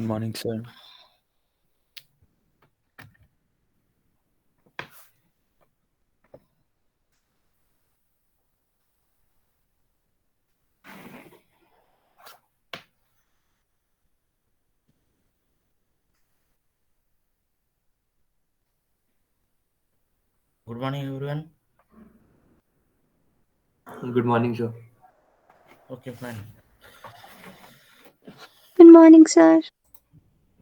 Good morning, sir. Good morning, everyone. Good morning, sir. Okay, fine. Good morning, sir.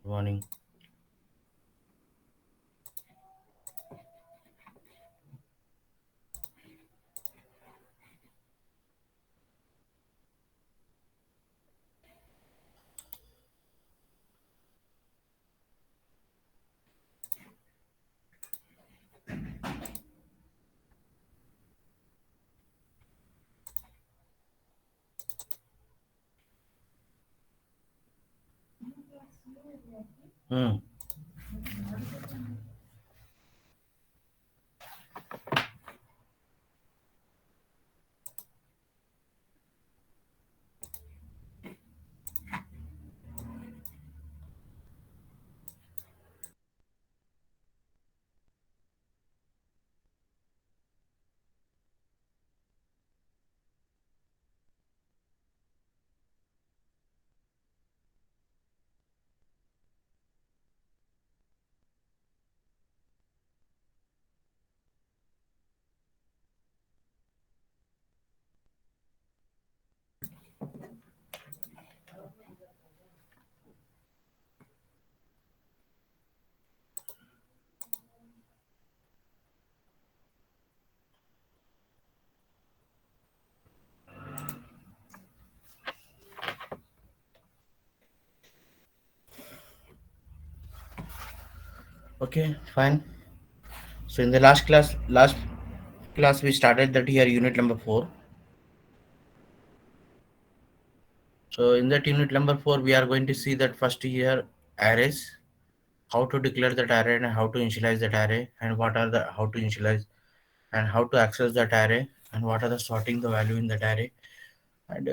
Good morning. Hmm. Okay, fine. So in the last class we started that here unit number 4. So in that unit number 4 we are going to see that first here arrays, how to declare that array and how to initialize that array, and what are the how to initialize and how to access that array, and what are the sorting the value in that array. And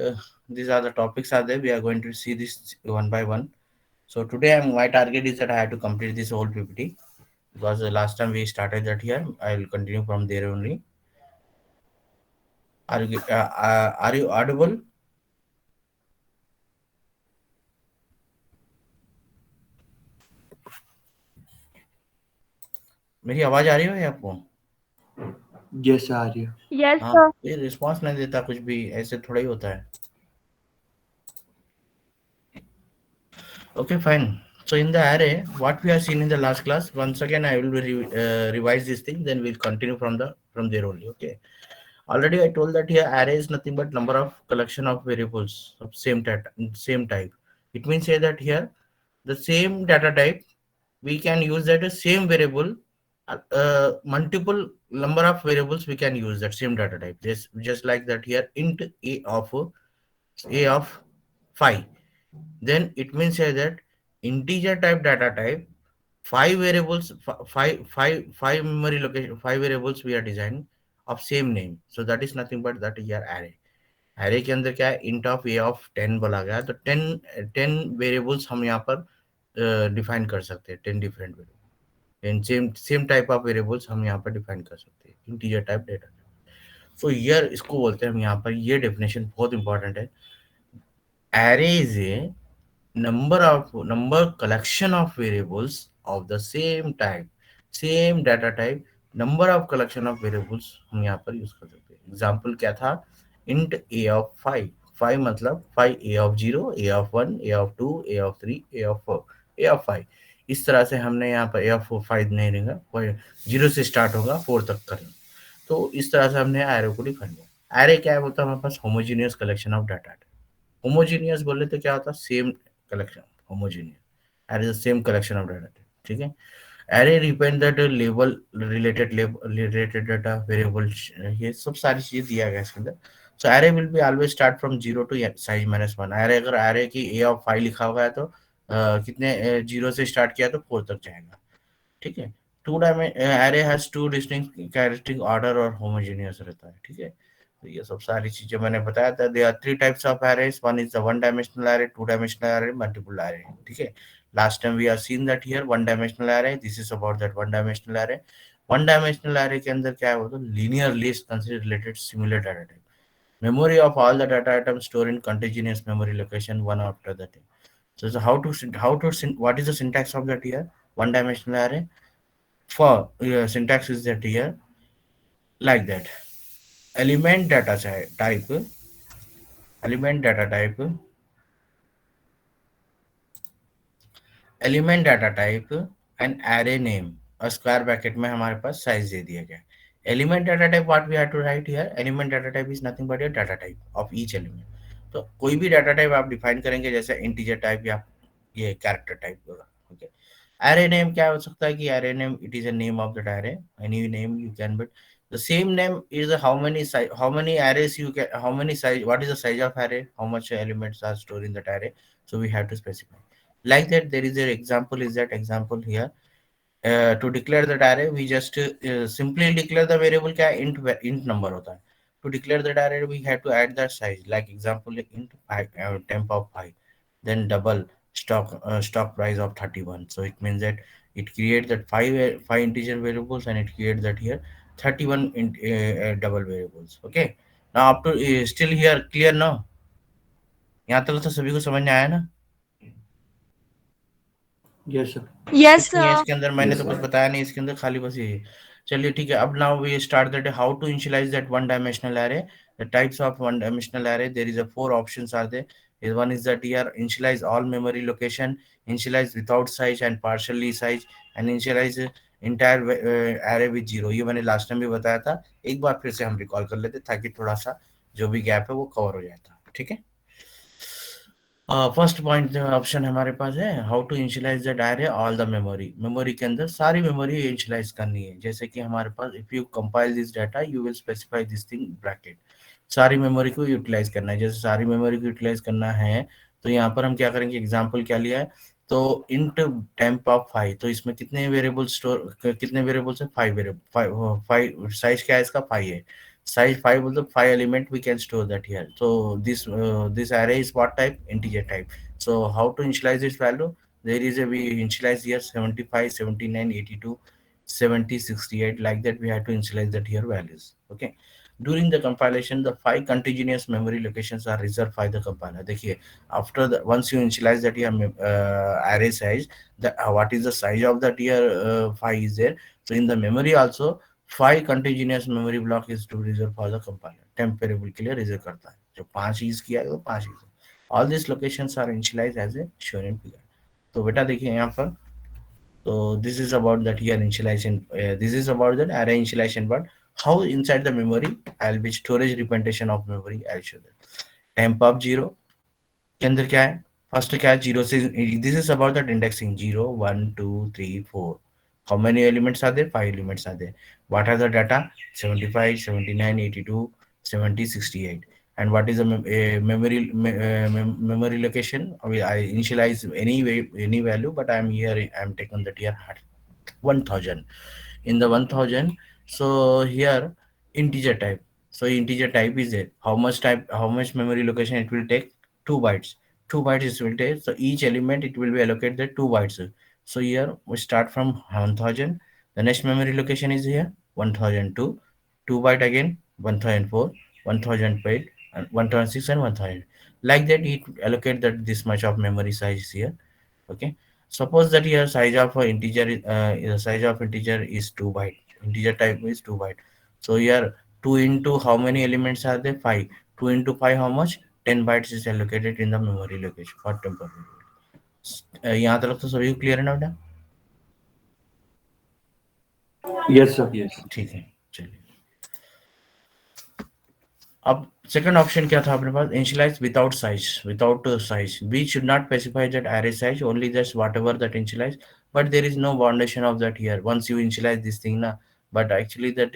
these are the topics are there. We are going to see this one by one. So today my target is that I have to complete this whole PPT, because the last time we started that here. I will continue from there only. Are you audible? मेरी आवाज आ रही है आपको? Yes, Arya. Yes, हाँ, sir. ये response नहीं देता कुछ भी, ऐसे थोड़ा ही होता है. Okay, fine. So in the array, what we have seen in the last class, once again I will revise this thing, then we'll continue from there only. Okay. Already I told that here array is nothing but number of collection of variables of same type. It means say that here the same data type we can use that as same variable, multiple number of variables we can use that same data type. Just like that here int a of 5. Then it means here that integer type data type, five variables, five memory location, five variables we are designing of same name. So that is nothing but that here array. array के अंदर क्या है, int of a of 10 बोला गया है, तो 10 variables हम यहाँ पर डिफाइन कर सकते हैं, 10 different variable and same type of variables हम यहाँ पर डिफाइन कर सकते हैं, इंटीजर टाइप डेटा. सो ईयर इसको बोलते हैं हम यहाँ पर, ये डेफिनेशन बहुत इंपॉर्टेंट है. array is a number collection of variables of the same data type, number of collection of variables हम यहाँ पर यूज कर सकते हैं. एग्जाम्पल क्या था, int a of 5. 5 मतलब 5 a of 0, a of 1, a of 2, a of 3, a of 4, a of 5. इस तरह से हमने यहाँ पर a of 5 नहीं रहेगा, 0 से स्टार्ट होगा 4 तक करेंगे. तो इस तरह से हमने एरे को डिफाइन किया. एरे क्या है, बोलता है हमारे पास homogeneous collection of data. Homogeneous बोले तो क्या होता है, same collection. Homogeneous array is same collection of data. ठीक है. Array depend that label related data variable, ये सब सारी चीजें दिया गया इसके अंदर. So array will be always start from 0 to size -1. Array अगर एरे की ए ऑफ 5 लिखा हुआ है तो कितने जीरो से स्टार्ट किया तो 4 तक जाएगा. ठीक है. Two dimension array has two distinct characteristic, order और होमोजेनियस रहता है. ठीक है. तो ये सब सारी चीजें मैंने बताया था। They are three types of arrays, one is the one dimensional array, two dimensional array, multiple array. ठीक है, last time we are seen that here one dimensional array, this is about that one dimensional array. One dimensional array के अंदर क्या है, वो तो linear list consider related similar data type, memory of all the data items stored in contiguous memory location one after the other. So what is the syntax of that here? One dimensional array. For syntax is that here like that. Element data type, element data type, element data type and array name और square bracket में हमारे पास size दे दिया गया है। Element data type what we have to write here, element data type is nothing but your data type of each element. तो कोई भी डाटा टाइप आप डिफाइन करेंगे जैसे इंटीजर टाइप या ये कैरेक्टर टाइप होगा। ओके, एरे नेम क्या हो सकता है कि array name it is a name of the array, any name you can, but the same name is how many arrays you can, how many size, what is the size of array, how much elements are stored in that array. So we have to specify like that. There is an example, is that example here. To declare that array we just simply declare the variable क्या है, int number होता है। To declare that array we have to add that size, like example int temp of 5, then double stock price of 31. So it means that it creates that five integer variables and it creates that here 31 double variables। Okay, now up to still here clear now? यहाँ तक तो सभी को समझ में आया ना? Yes, sir. कुछ Yes, नहीं है sir. इसके अंदर, मैंने तो कुछ बताया नहीं इसके अंदर, खाली बस ये। चलिए ठीक है, अब now we start that how to initialize that one dimensional array. The types of one dimensional array, there is a four options are there. One is that here initialize all memory location, initialize without size and partially size, and initialize entire array with zero. ये मैंने last time भी बताया था, एक बार फिर से हम recall कर लेते ताकि थोड़ा सा जो भी गैप है वो कवर हो जाता। ठीक है, फर्स्ट पॉइंट ऑप्शन हमारे पास है how to initialize the array all the memory. Memory के अंदर सारी मेमोरी इनिशियलाइज करनी है। जैसे कि हमारे पास if you compile this data you will specify this thing bracket, सारी मेमोरी को यूटिलाइज करना है। जैसे सारी मेमोरी को यूटिलाइज करना है तो यहाँ पर हम क्या करेंगे, एग्जांपल क्या लिया है, तो इंट टेम्प ऑफ 5, तो इसमें कितने वेरिएबल स्टोर, कितने वेरिएबल्स है, 5 वेरिएबल, 5 साइज क्या है इसका, 5 है। Size 5 was the 5 element, we can store that here. So this array is what type, integer type. So how to initialize its value, there is a, we initialize here 75, 79, 82, 70, 68, like that we have to initialize that here values. Okay, during the compilation the 5 contiguous memory locations are reserved by the compiler। देखिए after the once you initialize that here array size, the what is the size of that here 5 is there, so in the memory also 5 contiguous memory block is to reserve for the compiler, temp variable के लिए reserve करता है। जो 5 use किया है वो 5 use, all these locations are initialized as a shown in figure। तो बेटा देखिए यहाँ पर, so this is about that here initialization, this is about that array initialization, but how inside the memory I'll be storage representation of memory, I'll show that। temp of 0 के अंदर क्या है, first क्या है, 0 से, this is about that indexing 0 1 2 3 4, how many elements are there, 5 elements are there, what are the data, 75 79 82 70 68, and what is the memory location, I initialize any value, but I'm here, I'm taking that here 1000, in the 1000, so here integer type, so integer type is there, how much type, how much memory location it will take, 2 bytes, 2 bytes it will take, so each element it will be allocated 2 bytes। So here we start from 1000, the next memory location is here 1002, 2 byte again 1004, 1008, and 1006 and 1000, like that it allocate that this much of memory size here। Okay, suppose that here size of a integer the size of integer is 2 byte, integer type is 2 byte, so here 2 into how many elements are there, 5, 2 into 5 how much, 10 bytes is allocated in the memory location for temporary। यहाँ तक तो सभी clear है ना बेटा? Yes, sir. Yes. ठीक है, चलिए अब सेकंड ऑप्शन क्या था अपने पास, initialize without size, without size, we should not specify that array size, only just whatever that initialize, but there is no foundation of that here once you initialize this thing na, but actually that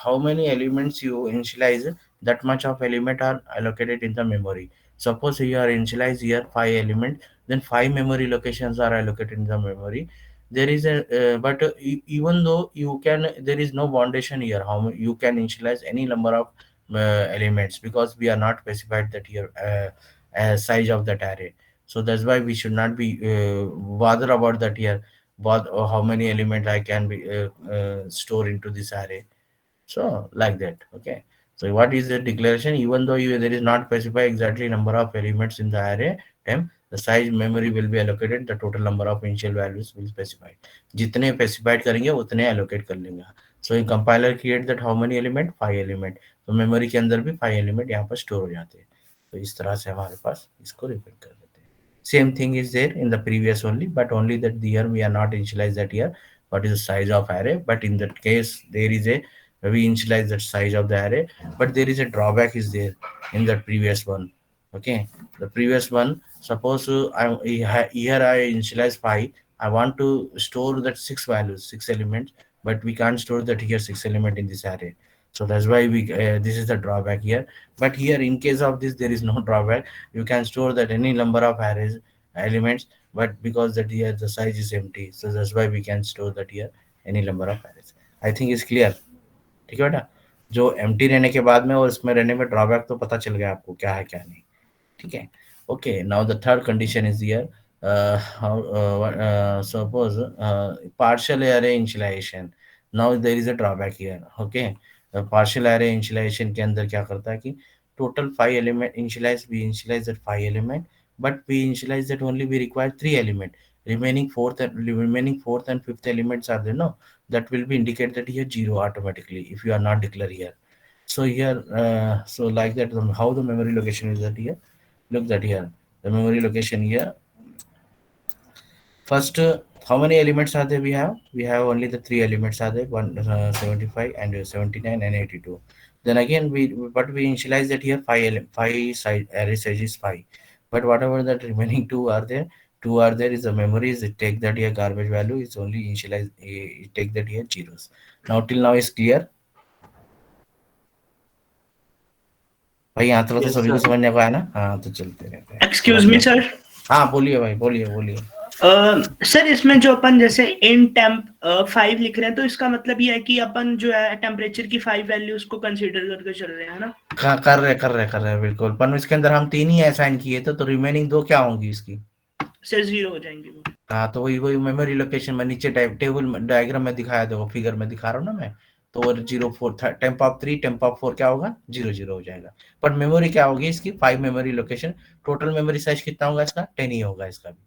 how many elements you initialize, that much of element are allocated in the memory। Suppose you are initialize here 5 element, then 5 memory locations are allocated in the memory, there is a but even though you can, there is no foundation here how you can initialize any number of elements, because we are not specified that here size of that array. So that's why we should not be bother about that here, but how many element I can be store into this array. So like that. Okay. So what is the declaration? Even though there is not specify exactly number of elements in the array temp, the size memory will be allocated. The total number of initial values will specify. जितने specified करेंगे उतने allocate कर लेंगे. So in compiler create that how many element? 5 element. तो memory के अंदर भी 5 element यहाँ पर store हो जाते हैं. तो इस तरह से हमारे पास इसको repeat कर देते हैं. Same thing is there in the previous only, but only that here we are not initialize that here. What is the size of array? But in that case, there is a we initialize the size of the array, but there is a drawback is there in the previous one. Okay, the previous one, suppose here I initialize 5, I want to store that 6 values, 6 elements, but we can't store that here 6 element in this array. So that's why we this is the drawback here. But here in case of this there is no drawback. You can store that any number of arrays elements, but because that here the size is empty, so that's why we can store that here any number of arrays. I think it's clear. ठीक है बेटा, जो empty रहने के बाद में और इसमें रहने में ड्रॉबैक तो पता चल गया आपको क्या है क्या नहीं. ठीक है. Okay, now the third condition is here. Suppose partial array initialization. Now there is a drawback here. Okay, partial array initialization के अंदर क्या करता है कि total 5 element initialize, we initialize that 5 element, but we initialize that only we require 3 element. Remaining fourth and fifth elements are there, no, that will be indicated that here 0 automatically if you are not declared here. So here so like that, how the memory location is that here. Look that here, the memory location here. First, how many elements are there? We have only the 3 elements are there, 175 and 79 and 82. Then again we initialize that here 5 size array size is 5. But whatever that remaining two are there is the memories. It take that here garbage value is only initialize. It take that here zeros. Now till now is clear. भाई यहाँ तक तो Yes, सभी को sir. समझने को आया ना. हाँ तो चलते रहते हैं. Excuse me sir. हाँ बोलिए भाई, बोलिए. सर इसमें जो अपन जैसे इन टेम्प 5 लिख रहे हैं, तो इसका मतलब ये है कि अपन जो है टेम्परेचर की 5 वैल्यूज को कंसीडर करके चल रहे हैं ना. कर रहे बिल्कुल. पर इसके अंदर हम 3 ही असाइन किए थे, तो रिमेनिंग 2 क्या होंगी इसकी? सर 0 हो जाएंगे वो. हाँ तो वही मेमोरी लोकेशन में नीचे टेबल डायग्राम में दिखाया, देखो फिगर में दिखा रहा हूँ ना मैं. तो 0 4 टेम्प ऑफ 3 टेम्प ऑफ 4 क्या होगा? 0 हो जाएगा. पर मेमोरी क्या होगी इसकी? 5 memory location. Total memory size कितना होगा इसका? 10 ही होगा इसका भी.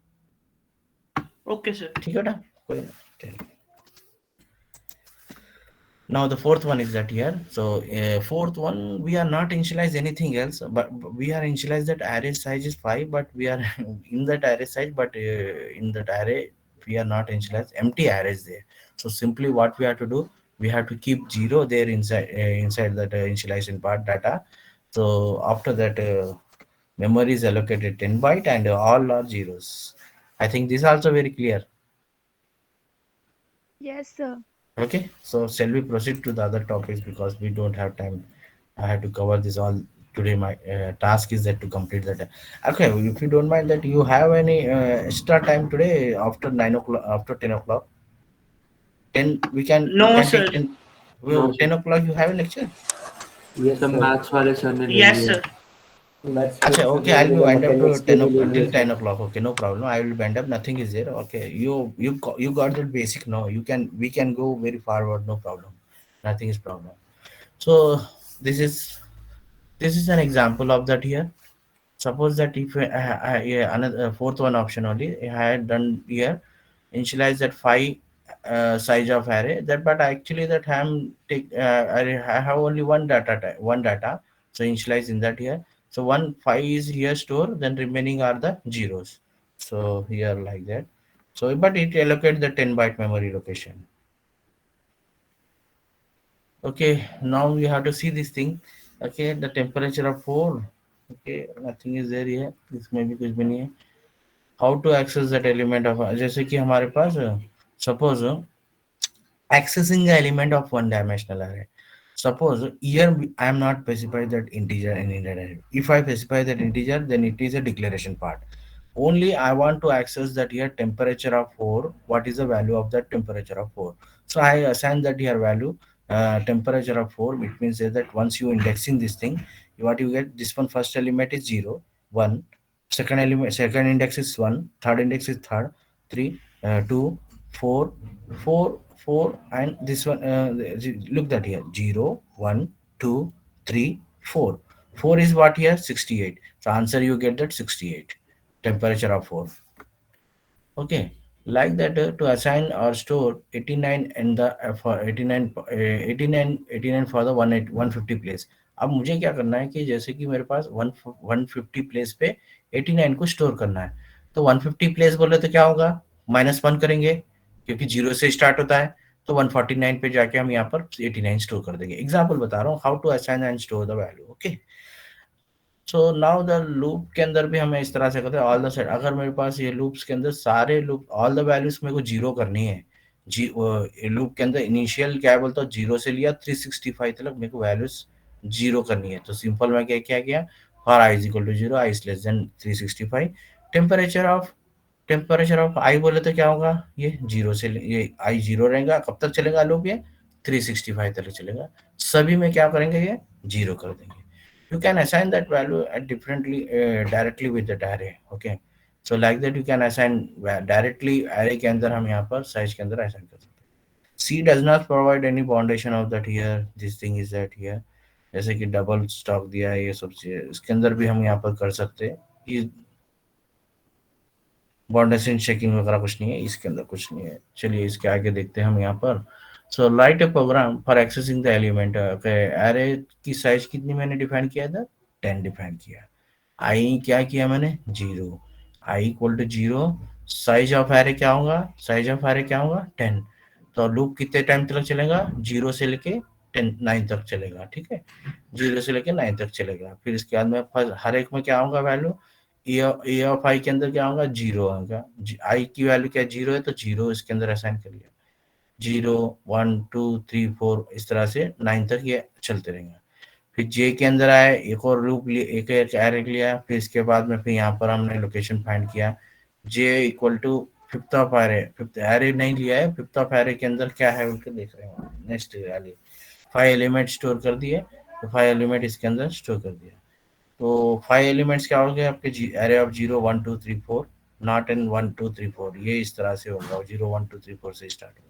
Okay sir. ठीक है ना, कोई ना. Now the fourth one is that here. So fourth one, we are not initialize anything else, but we are initialize that array size is 5, but we are in that array size, but in that array we are not initialize empty arrays there. So simply what we have to do, we have to keep 0 there inside that initialization part data. So after that memory is allocated 10 byte and all are zeros. I think this is also very clear. Yes, sir. Okay, so shall we proceed to the other topics, because we don't have time. I have to cover this all today. My task is that to complete that. Okay, if you don't mind that you have any extra time today after 9 o'clock, after 10 o'clock. 10 we can. No, we can sir. take 10, No, 10 o'clock you have a lecture. Yes, sir. Maths वाले sir ने ले yes लिया. Sir. Achha, okay, I'll be wind up to 10 until 10 o'clock. Okay, no problem. I will wind up. Nothing is there. Okay, you got that basic. No, we can go very forward. No problem. Nothing is problem. So this is an example of that here. Suppose that if yeah, another fourth one option only I had done here, initialize that 5 size of array, that, but actually that I have only one data type, so initialize in that here. So 5 is here store, then remaining are the zeros. So here like that. So but it allocate the 10 byte memory location. Okay, now we have to see this thing. Okay, the temperature of 4. Okay, nothing is there here. इसमें भी कुछ भी नहीं है. How to access that element of, जैसे कि हमारे पास suppose accessing the element of one dimensional array. Suppose here I am not specified that integer in that array. If I specify that integer, then it is a declaration part. Only I want to access that here temperature of 4. What is the value of that temperature of 4? So I assign that here value temperature of 4, it means that once you indexing this thing, what you get, this one first element is 0 1, second index is 1, third index is third 3 2 4 4 4, and this one, look that here 0 1 2 3 4, 4 is what here, 68. So answer you get that 68, temperature of 4. Okay, like that, to assign or store 89 and the for 89 for the 150 place. अब मुझे क्या करना है कि जैसे कि मेरे पास 150 place पे 89 को स्टोर करना है, तो 150 प्लेस बोले तो क्या होगा, -1 करेंगे क्योंकि 0 से स्टार्ट होता है, तो 149 पे जाके हम यहाँ पर 89 स्टोर कर देंगे. एग्जाम्पल बता रहा हूँ how to assign and store the value. Okay, so now the loop के अंदर भी हमें इस तरह से करते हैं. ऑल द सेट, अगर मेरे पास ये लूप्स के अंदर सारे लूप ऑल द वैल्यूज मेरे को जीरो करनी है, लूप के अंदर इनिशियल क्या बोलता हूँ, 0 से लिया 365 तक मेरे को वैल्यूज जीरो करनी है, तो सिंपल मैं क्या क्या किया, for i is equal to 0, i is less than 365, temperature of i बोले तो क्या होगा, ये 0 से ये i 0 रहेगा, कब तक चलेगा लूप, ये 365 तक चलेगा. सभी में क्या करेंगे, ये 0 कर देंगे. You can assign that value at differently directly with that array. Okay, so like that you can assign directly array के अंदर हम यहाँ पर size के अंदर assign कर सकते हैं. C does not provide any boundation of that here. This thing is that here. जैसे कि डबल स्टॉक दिया है, ये सब चीजें इसके अंदर भी हम यहाँ पर कर सकते हैं. ये बाउंडेशन चेकिंग वगैरह कुछ नहीं है, इसके अंदर कुछ नहीं है. चलिए इसके आगे देखते हैं हम यहाँ पर. So write a program for accessing the element. Array की साइज कितनी मैंने डिफाइन किया था, 10 डिफाइन किया. आई क्या किया मैंने, 0, i equal to 0, size of array क्या होगा, साइज ऑफ एरे क्या होगा, 10. तो लूप कितने टाइम तक चलेगा, 0 से लेके 9 तक चलेगा. ठीक है, 0 से लेके 9 तक चलेगा. फिर इसके बाद में हर एक में क्या होगा वैल्यू, ए ऑफ आई के अंदर क्या होगा, 0 होगा. आई की वैल्यू क्या 0 है, तो 0 इसके अंदर असाइन कर लिया. 0 1 2 3 4 इस तरह से 9 तक ये चलते रहेंगे. फिर जे के अंदर आए, एक और लूप एक एरे लिया. फिर इसके बाद में फिर यहाँ पर हमने लोकेशन फाइंड किया, j equal to fifth of array. Fifth array नहीं लिया है, फिफ्थ ऑफ एरे के अंदर क्या है उनके देख रहे हैं. नेक्स्ट वाली 5 एलिमेंट स्टोर कर दिए, तो 5 एलिमेंट इसके अंदर स्टोर कर दिया. तो 5 एलिमेंट्स क्या हो गए आपके, एरे ऑफ 0 1 2 3 4, नॉट इन 1 2 3 4, ये इस तरह से होगा, 0 1 2 3 4 से स्टार्ट होगा.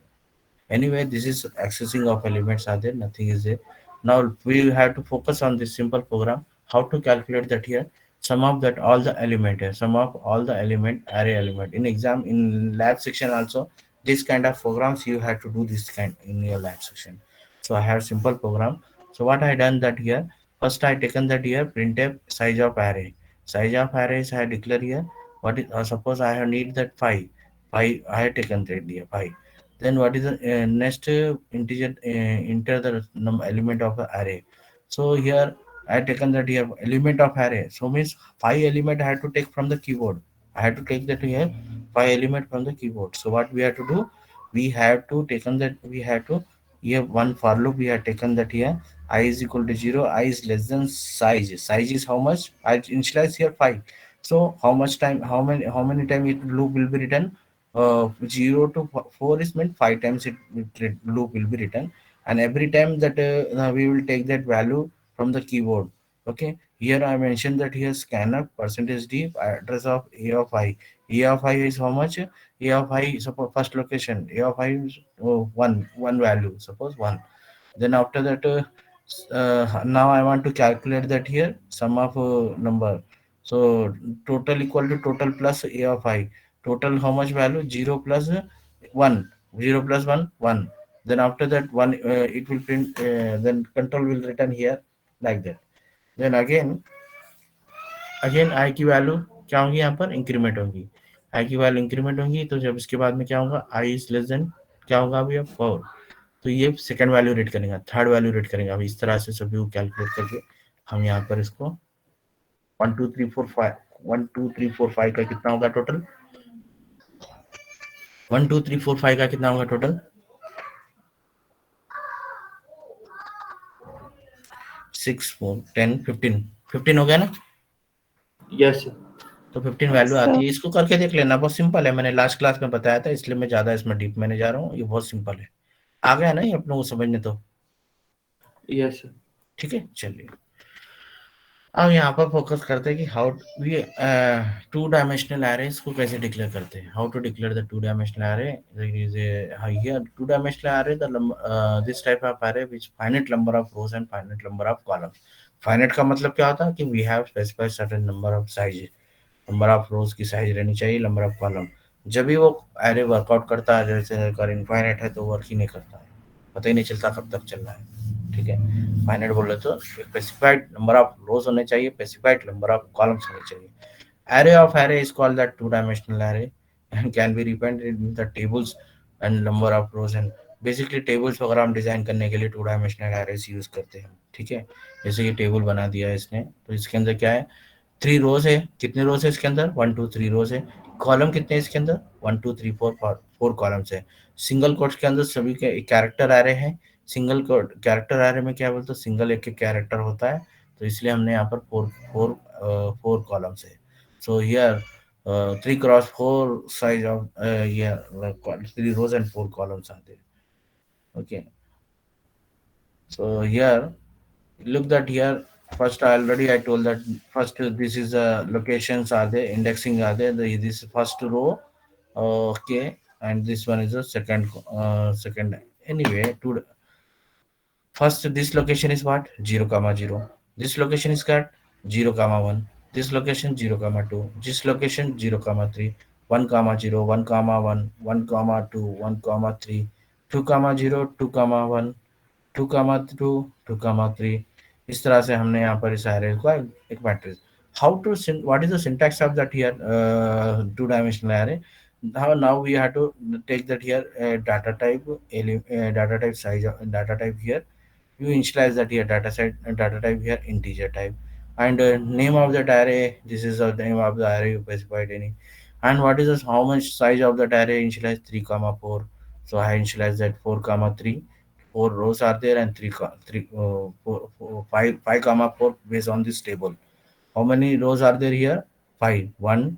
Anyway, this is accessing of elements are there, nothing is there. Now we have to focus on this simple program, how to calculate that here, sum of that all the element here, sum of all the element, array element. In exam, in lab section also, this kind of programs you have to do this kind in your lab section. So I have simple program. So what I done that here, first I taken that here printf size of array. Size of arrays I declare here. What is, suppose I have need that 5 I have taken that here 5. Then what is the next integer, enter the element of the array. So here I have taken that here element of array, so means 5 element I have to take from the keyboard. I have to take that here 5 element from the keyboard. So what we have to do, we have to taken that, we have to here one for loop, we have taken that here I is equal to 0, I is less than size. Size is how much, I initialize here 5. So how much time, how many time it loop will be written, 0 to 4 is meant 5 times it loop will be written, and every time that we will take that value from the keyboard. Okay, here I mentioned that here scanner percentage d address of a of I. A of I is how much, a of I, suppose first location a of I is one value, suppose 1. Then after that now I want to calculate that here sum of number. So total equal to total plus a of I. Total how much value, 0 plus 1, 0 plus 1 1. Then after that 1 it will print, then control will return here like that. Then again I की value क्या होगी, यहाँ पर increment होगी. I की value increment होगी, तो जब इसके बाद में क्या होगा, I इज लेस देन क्या होगा अभी अब 4, तो ये सेकंड वैल्यू रीड करेंगे, थर्ड वैल्यू रीड करेंगे. अब इस तरह से सभी को कैलकुलेट करके हम यहाँ पर इसको 1 2 3 4 5 1 2 3 4 5 का कितना होगा टोटल, 1 2 3 4 5 का कितना होगा टोटल, 6 4 10 15 हो गया ना. Yes sir. तो 15 वैल्यू आती है. इसको करके देख लेना, बहुत सिंपल है, मैंने लास्ट क्लास में बताया था, इसलिए मैं ज्यादा इसमें डीप मैंने जा रहा हूँ. ये बहुत सिंपल है, आ गया ना ये अपनों को समझने. तो Yes, sir. ठीक है, चलिए अब यहाँ पर फोकस करते हैं कि how we two dimensional arrays को कैसे डिक्लेयर करते हैं, how to declare the two dimensional array is here two dimensional array the this type of array which finite number of rows and finite number of columns. Finite का मतलब क्या होता है कि we have specified certain number of size, number of rows की size रहनी चाहिए, number of column. जब भी वो एरे वर्कआउट करता है, जैसे अगर इनफाइनाइट है तो वर्क ही नहीं करता है, पता ही नहीं चलता कब तक चल रहा है, ठीक है। फाइनाइट बोले तो स्पेसिफाइड नंबर ऑफ रोज होने चाहिए, स्पेसिफाइड नंबर ऑफ कॉलम्स होने चाहिए। Array of array is called the two-dimensional array and can be represented in the tables and number of rows and basically tables वगैरह हम डिजाइन करने के लिए टू डायमेंशनल एरेज यूज करते हैं, ठीक है। जैसे ये टेबल बना दिया है इसने, तो इसके अंदर क्या है, 3 रोज है, कितने रोज है इसके अंदर, 1 2 3 रोज है। कॉलम कितने हैं इसके अंदर, 1 2 3 4 कॉलम्स है। सिंगल कोट्स के अंदर सभी के कैरेक्टर एरे हैं। सिंगल कैरेक्टर एरे में क्या बोलते हैं, सिंगल एक एक कैरेक्टर होता है, तो इसलिए हमने यहाँ पर फोर फोर फोर कॉलम्स है। So here, 3 x 4 size of yeah, like 3 rows and 4 columns are there. Okay. So here, look that here. First, I told that first this is locations are there, indexing are there. This first row, okay, and this one is the second. Anyway, first, this location is what? 0, comma 0. This location is got 0, comma 1. This location 0, comma 2. This location 0, comma 3. 1, comma 0, 1, comma 1, 1, comma 2, 1, comma 3, 2, comma 0, 2, comma 1, 2, comma 2, 2, comma 3. इस तरह से हमने यहाँ पर इस array को एक matrix. How to what is the syntax of that here two dimensional array? Now we have to take that here data type size data type here. You initialize that here data type here integer type, and name of that array, this is the name of the array you specified any. And what is this, how much size of that array? Initialize 3 comma 4. So I initialize that 4 comma 3. 4 rows are there and 5 comma 4 based on this table. How many rows are there here? 5. 1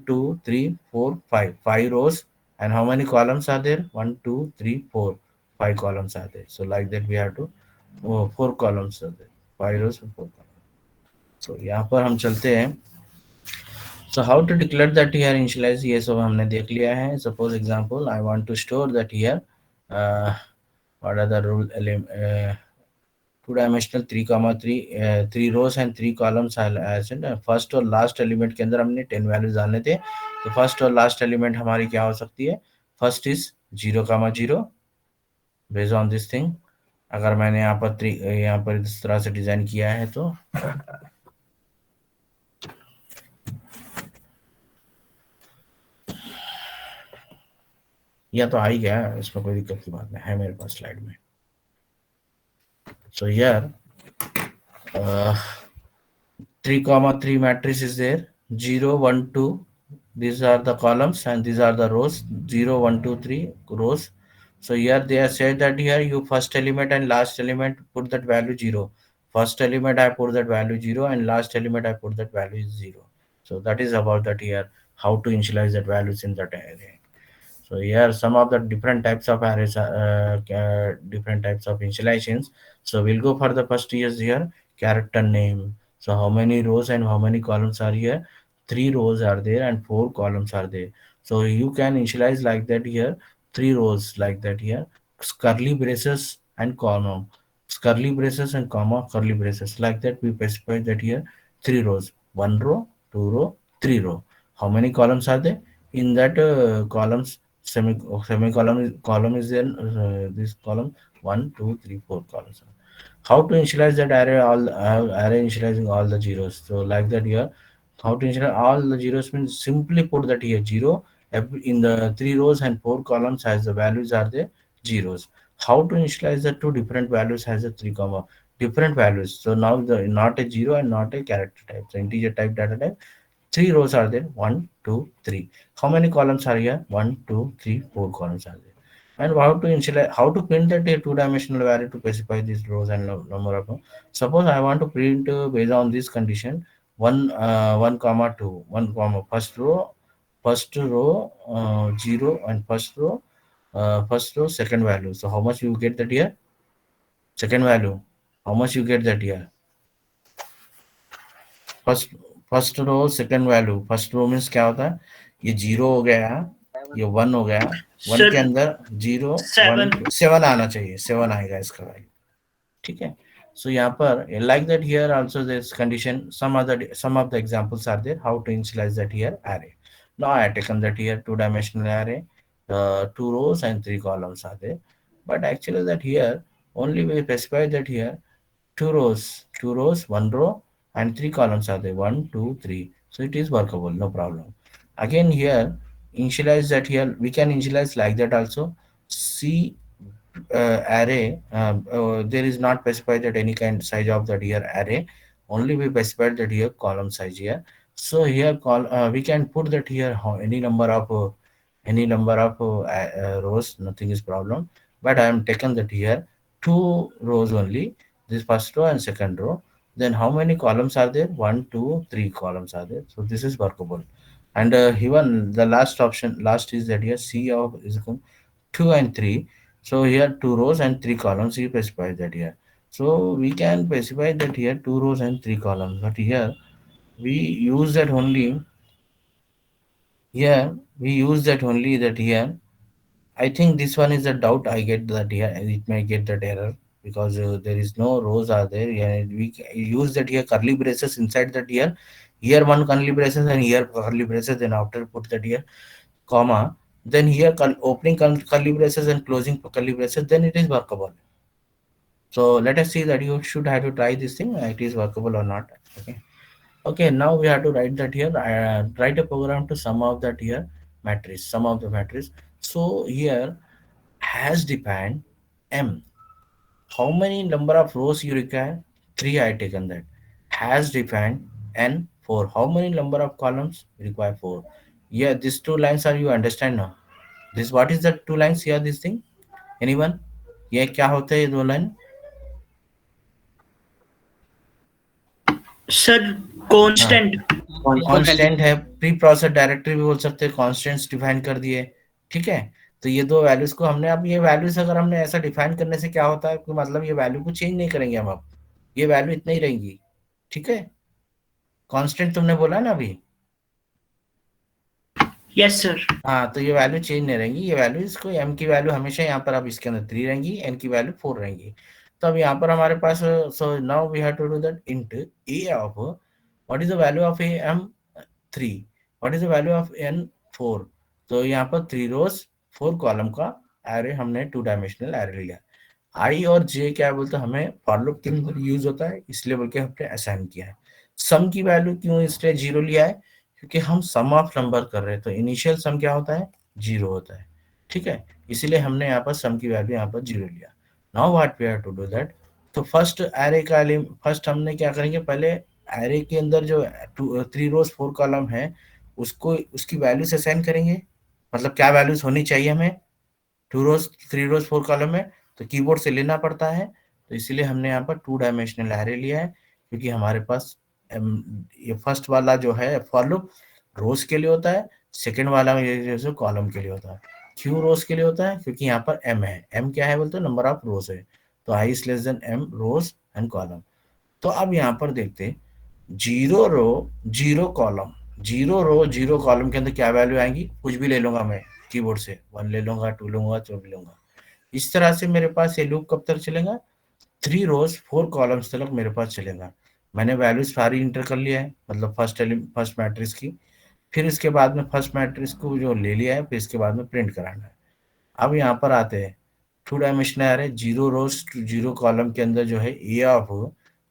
2 3 4 5, 5 rows. And how many columns are there? 1 2 3 4, 5 columns are there. So like that we have to 4 columns are there, 5 rows and 4 columns. So यहाँ पर हम चलते हैं। So how to declare that here initialize, ये सब हमने देख लिया है। Suppose example I want to store that here what are the rule two dimensional 3 comma 3 3 rows and 3 columns first और लास्ट एलिमेंट के अंदर हमने 10 वैल्यूज डालने थे। तो फर्स्ट और लास्ट एलिमेंट हमारी क्या हो सकती है, first is 0 comma 0 based on this thing. अगर मैंने यहाँ पर इस तरह से डिजाइन किया है तो या तो आ ही गया, इसमें कोई दिक्कत की बात नहीं है मेरे पास स्लाइड में। So here 3 comma 3 matrix is there, 0 1 2, these are the columns and these are the rows, 0 1 2 3 rows. So here they have said that here you first element and last element put that value 0. First element I put that value 0 and last element I put that value is 0. So that is about that here, how to initialize that values in that array. So here some of the different types of arrays, different types of initializations. So we'll go for the first is here character name. So how many rows and how many columns are here? 3 rows are there and 4 columns are there. So you can initialize like that here, 3 rows like that here, curly braces and comma, curly braces and comma, curly braces like that. We specify that here 3 rows, 1 row, 2 row, 3 row. How many columns are there? In that columns, column is there, this column 1 2 3 4 columns. How to initialize that array, all array initializing all the zeros. So like that here, how to initialize all the zeros means simply put that here 0 in the 3 rows and 4 columns as the values are the zeros. How to initialize the two different values has a 3 comma different values. So now the not a 0 and not a character type, so integer type data type. 3 rows are there, 1 2 3. How many columns are here? 1 2 3 4 columns are there. And how to initialize, how to print that a two-dimensional value to specify these rows and number of them. Suppose I want to print based on this condition 1 comma 2, 1 comma first row 0 and first row second value. So how much you get that here? second value, how much you get that here? First row second value, first row means क्या होता है, ये 0 हो गया, ये 1 हो गया, 1 के सर अंदर 0 1 7 7 आना चाहिए, 7 आएगा इसका वैल्यू, ठीक है। सो यहाँ पर like that here also this condition, some of the examples are there how to initialize that here array. Now I have taken that here two dimensional array, 2 rows and 3 columns are there, but actually that here only we specify that here 2 rows, 1 row, and 3 columns are there. 1, 2, 3. So it is workable, no problem. Again here, initialize that here. We can initialize like that also. C array. There is not specified that any kind size of that here array. Only we specified that here column size here. So here we can put that here any number of rows. Nothing is problem. But I am taken that here 2 rows only, this first row and second row. Then how many columns are there? 1, 2, 3 columns are there. So this is workable. And even the last option, last is that here C of is equal 2 and 3. So here 2 rows and 3 columns, you specify that here. So we can specify that here 2 rows and 3 columns. But here we use that only, that here I think this one is a doubt I get that here, it may get that error because there is no rows are there. Yeah, we use that here curly braces inside that here one curly braces and here curly braces, then after put that here comma, then here opening curly braces and closing curly braces, then it is workable. So let us see that you should have to try this thing, it is workable or not. Okay, now we have to write that here, write a program to sum of that here matrix, sum of the matrix. So here has defined m, how many number of rows you require, 3 I taken that. Has defined n, 4, how many number of columns require, 4. Yeah, these 2 lines are, you understand now, this what is the 2 lines here, this thing, anyone, ये क्या होते हैं ये 2 line? Sir constant, constant है, pre process directory भी बोल सकते हैं, कांस्टेंट्स डिफाइन कर दिए, ठीक है। तो ये 2 वैल्यूज को हमने, अब ये वैल्यूज अगर हमने ऐसा डिफाइन करने से क्या होता है, मतलब ये वैल्यू को चेंज नहीं करेंगे हम, अब ये वैल्यू इतना ही रहेंगी, ठीक है। कांस्टेंट तुमने बोला ना अभी, यस सर। हाँ, तो ये वैल्यू चेंज नहीं रहेंगी, ये वैल्यू इसको m की वैल्यू हमेशा यहाँ पर अब इसके अंदर 3 रहेंगी, n की वैल्यू 4 रहेंगी। तो अब यहाँ पर हमारे पास, so now we have to do that int a of what is the value of a m 3, what is the value of n 4। तो यहाँ पर 3 रोज 4 कॉलम का एरे हमने 2 डायमेंशनल एरे लिया। आई और जे क्या बोलते हैं, हमें फॉर लूप के अंदर यूज होता है, इसलिए बोल के हमने असाइन किया है। सम की वैल्यू क्यों इसलिए 0 लिया है, क्योंकि हम सम ऑफ नंबर कर रहे हैं, तो इनिशियल सम क्या होता है, 0 होता है, ठीक है। इसीलिए हमने यहाँ पर सम की वैल्यू यहाँ पर 0 लिया। Now what we have to do that, तो फर्स्ट एरे का फर्स्ट हमने क्या करेंगे, पहले एरे के अंदर जो 3 रोज 4 कॉलम है उसको उसकी वैल्यूज असाइन करेंगे, मतलब क्या वैल्यूज होनी चाहिए हमें 2 रोज 3 रोज 4 कॉलम में, तो कीबोर्ड से लेना पड़ता है। तो इसीलिए हमने यहाँ पर 2 डायमेंशनल एरे लिया है, क्योंकि हमारे पास ये फर्स्ट वाला जो है फॉर लूप रोज के लिए होता है, सेकंड वाला ये जो कॉलम के लिए होता है। क्यों रोज के लिए होता है, क्योंकि यहाँ पर m है, m क्या है बोलते हैं, नंबर ऑफ रोज है, तो i is less than m rows and column. तो अब यहाँ पर देखते 0 रो 0 कॉलम, 0 रो 0 कॉलम के अंदर क्या वैल्यू आएंगी, कुछ भी ले लूंगा मैं कीबोर्ड से, 1 ले लूंगा, 2 लूंगा, 4 भी लूंगा। इस तरह से मेरे पास ये लूप कब तक चलेगा, 3 रोज 4 कॉलम्स तक मेरे पास चलेगा। मैंने वैल्यूज सारी इंटर कर लिया है, मतलब फर्स्ट मैट्रिक्स की, फिर इसके बाद में फर्स्ट मैट्रिक्स को जो ले लिया है, फिर इसके बाद में प्रिंट कराना है। अब यहाँ पर आते हैं 2 डायमेंशनल एरे, 0 रोज 0 कॉलम के अंदर जो है ए ऑफ